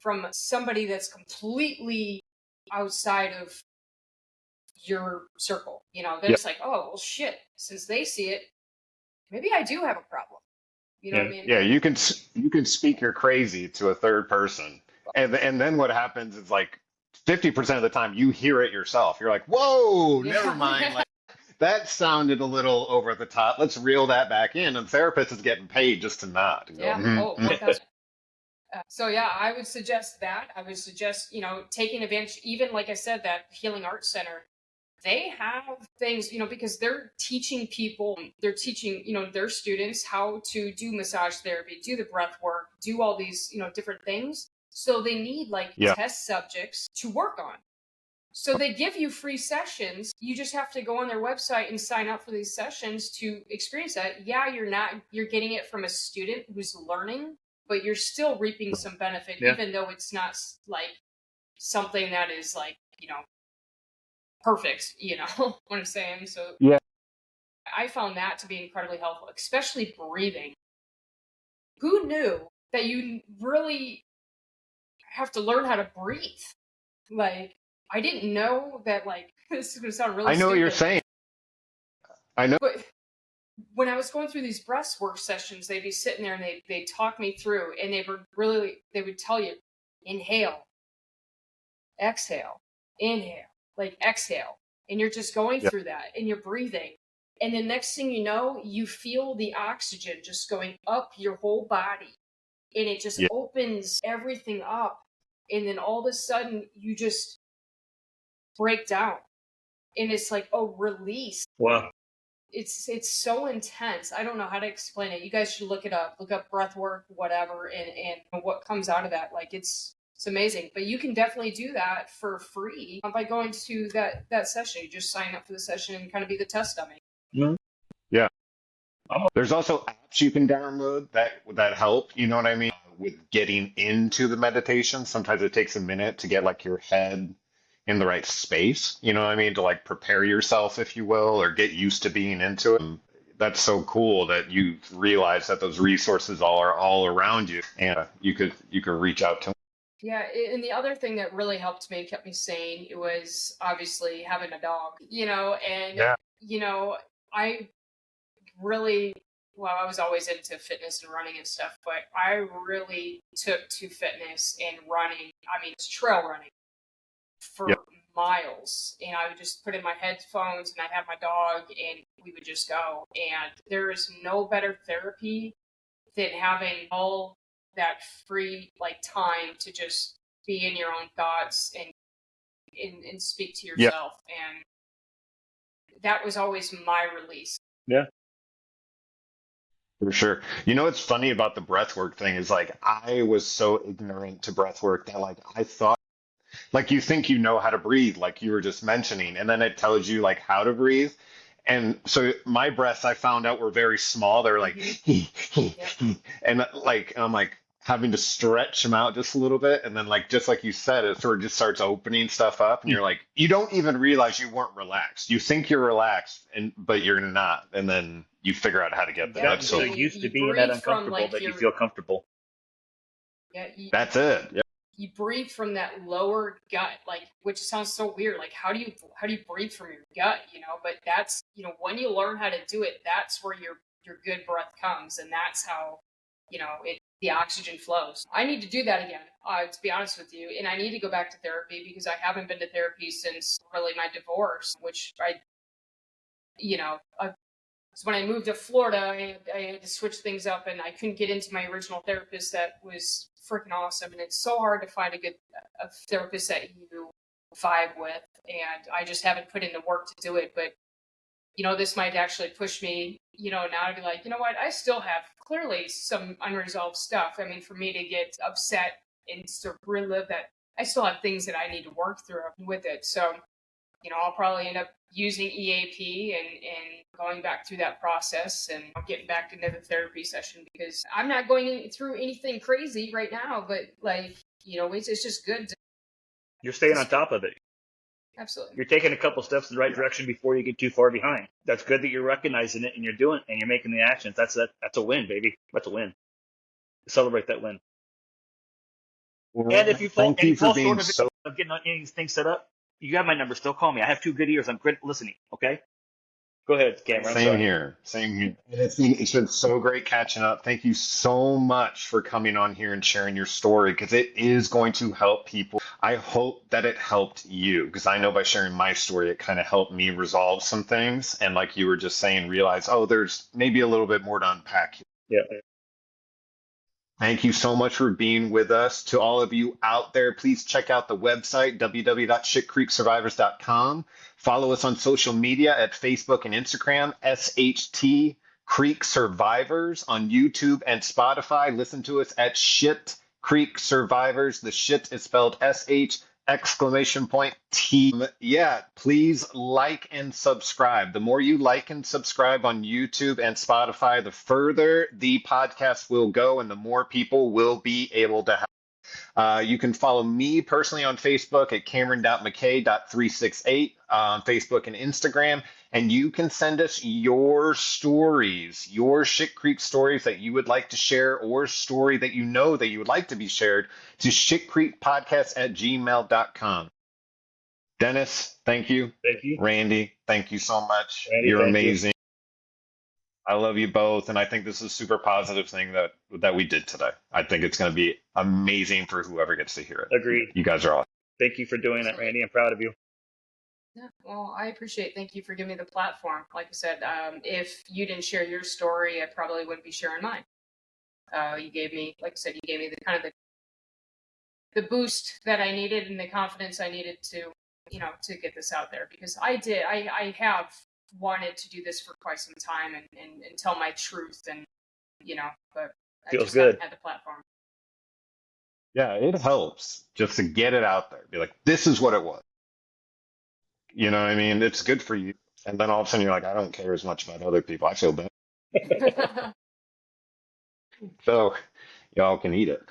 from somebody that's completely outside of your circle. You know, they're Yeah. just like, oh, well, shit. Since they see it, maybe I do have a problem. You know what I mean? Yeah, you can speak your crazy to a third person, and then what happens is like 50% of the time you hear it yourself. You're like, whoa, never mind. Like that sounded a little over the top. Let's reel that back in. And the therapist is getting paid just to nod and go, Yeah. Oh, mhm. 1000. So yeah, I would suggest that. I would suggest, you know, taking advantage, even like I said, that Healing Arts Center, they have things, you know, because they're teaching people, they're teaching, you know, their students how to do massage therapy, do the breath work, do all these, you know, different things. So they need like Yeah. test subjects to work on. So they give you free sessions. You just have to go on their website and sign up for these sessions to experience that. Yeah, you're getting it from a student who's learning, but you're still reaping some benefit, Yeah. even though it's not like something that is like, you know, perfect, you know what I'm saying? So Yeah. I found that to be incredibly helpful, especially breathing. Who knew that you really have to learn how to breathe? Like, I didn't know that, like, this is going to sound really I know what stupid. you're saying. I know. But when I was going through these breath work sessions, they'd be sitting there and they'd talk me through, and they would tell you, inhale, exhale, inhale, like exhale. And you're just going Yeah. through that and you're breathing. And the next thing you know, you feel the oxygen just going up your whole body. And it just Yeah. opens everything up. And then all of a sudden, you just break down. And it's like, oh, release. Wow. It's so intense. I don't know how to explain it. You guys should look it up. Look up breath work, whatever, and what comes out of that. Like, it's amazing. But you can definitely do that for free by going to that session. You just sign up for the session and kind of be the test dummy. Mhm. Yeah. There's also apps you can download that help, you know what I mean, with getting into the meditation. Sometimes it takes a minute to get like your head in the right space, you know what I mean, to like prepare yourself, if you will, or get used to being into it. And that's so cool that you realize that those resources are all around you, and you could reach out to them. Yeah, and the other thing that really helped me, kept me sane, it was obviously having a dog, you know, and, Yeah. you know, I really, well, I was always into fitness and running and stuff, but I really took to fitness and running. I mean, it's trail running for Yep. miles. And I would just put in my headphones and I'd have my dog and we would just go. And there is no better therapy than having all that free like time to just be in your own thoughts and speak to Yep. yourself. And that was always my release. Yeah. For sure. You know what's funny about the breathwork thing is like I was so ignorant to breathwork that like I thought like you think you know how to breathe, like you were just mentioning, and then it tells you like how to breathe. And so my breaths I found out were very small. They were like Yep. and like I'm like having to stretch them out just a little bit, and then like just like you said, it sort of just starts opening stuff up, and you're like you don't even realize you weren't relaxed. You think you're relaxed, and but you're not, and then you figure out how to get there. Yeah, That's So so you- used to you being that breathe from, uncomfortable like, that you your- feel comfortable. Yeah, that's it. Yeah. you breathe from that lower gut, like, which sounds so weird. Like, how do you breathe from your gut? You know, but that's, you know, when you learn how to do it, that's where your good breath comes, and that's how, you know, the oxygen flows. I need to do that again, to be honest with you, and I need to go back to therapy because I haven't been to therapy since really my divorce, which you know, so when I moved to Florida, I had to switch things up, and I couldn't get into my original therapist that was freaking awesome. And it's so hard to find a therapist that you vibe with, and I just haven't put in the work to do it. But this might actually push me, now to be like, you know what, I still have clearly some unresolved stuff. I mean, for me to get upset and to relive that, I still have things that I need to work through with it. So, I'll probably end up using EAP and going back through that process and getting back to another therapy session, because I'm not going through anything crazy right now, but like, it's just good. You're staying on top of it. Absolutely. You're taking a couple steps in the right direction before you get too far behind. That's good that you're recognizing it and you're doing and you're making the actions. That's a win, baby. That's a win. Celebrate that win. And if you fall, Thank you for being short of getting anything set up, you have my number. Still call me. I have 2 good ears. I'm great at listening. Okay. Go ahead, Cameron. Same here. And it's been so great catching up. Thank you so much for coming on here and sharing your story, because it is going to help people. I hope that it helped you, because I know by sharing my story, it kind of helped me resolve some things. And like you were just saying, realize, oh, there's maybe a little bit more to unpack here. Yeah. Thank you so much for being with us. To all of you out there, please check out the website, www.shitcreeksurvivors.com. Follow us on social media at Facebook and Instagram, SHT Creek Survivors, on YouTube and Spotify. Listen to us at Shit Creek Survivors. The shit is spelled SH exclamation point T. Yeah, please like and subscribe. The more you like and subscribe on YouTube and Spotify, the further the podcast will go and the more people will be able to have. You can follow me personally on Facebook at Cameron.McKay.368 on Facebook and Instagram. And you can send us your stories, your Shit Creek stories that you would like to share, or a story that you know that you would like to be shared, to shitcreekpodcast@gmail.com. Dennis, thank you. Thank you. Randy, thank you so much. Randy, You're thank amazing. you. I love you both, and I think this is a super positive thing that we did today. I think it's going to be amazing for whoever gets to hear it. Agreed. You guys are awesome. Thank you for doing that, Randy. I'm proud of you. Yeah, well, I appreciate it. Thank you for giving me the platform. Like I said, if you didn't share your story, I probably wouldn't be sharing mine. You gave me, like I said, you gave me the kind of the boost that I needed and the confidence I needed to, to get this out there, because I have wanted to do this for quite some time and tell my truth, and, but I Feels just good. haven't had the platform. Yeah, it helps just to get it out there. Be like, this is what it was. You know what I mean? It's good for you. And then all of a sudden you're like, I don't care as much about other people. I feel bad. So y'all can eat it.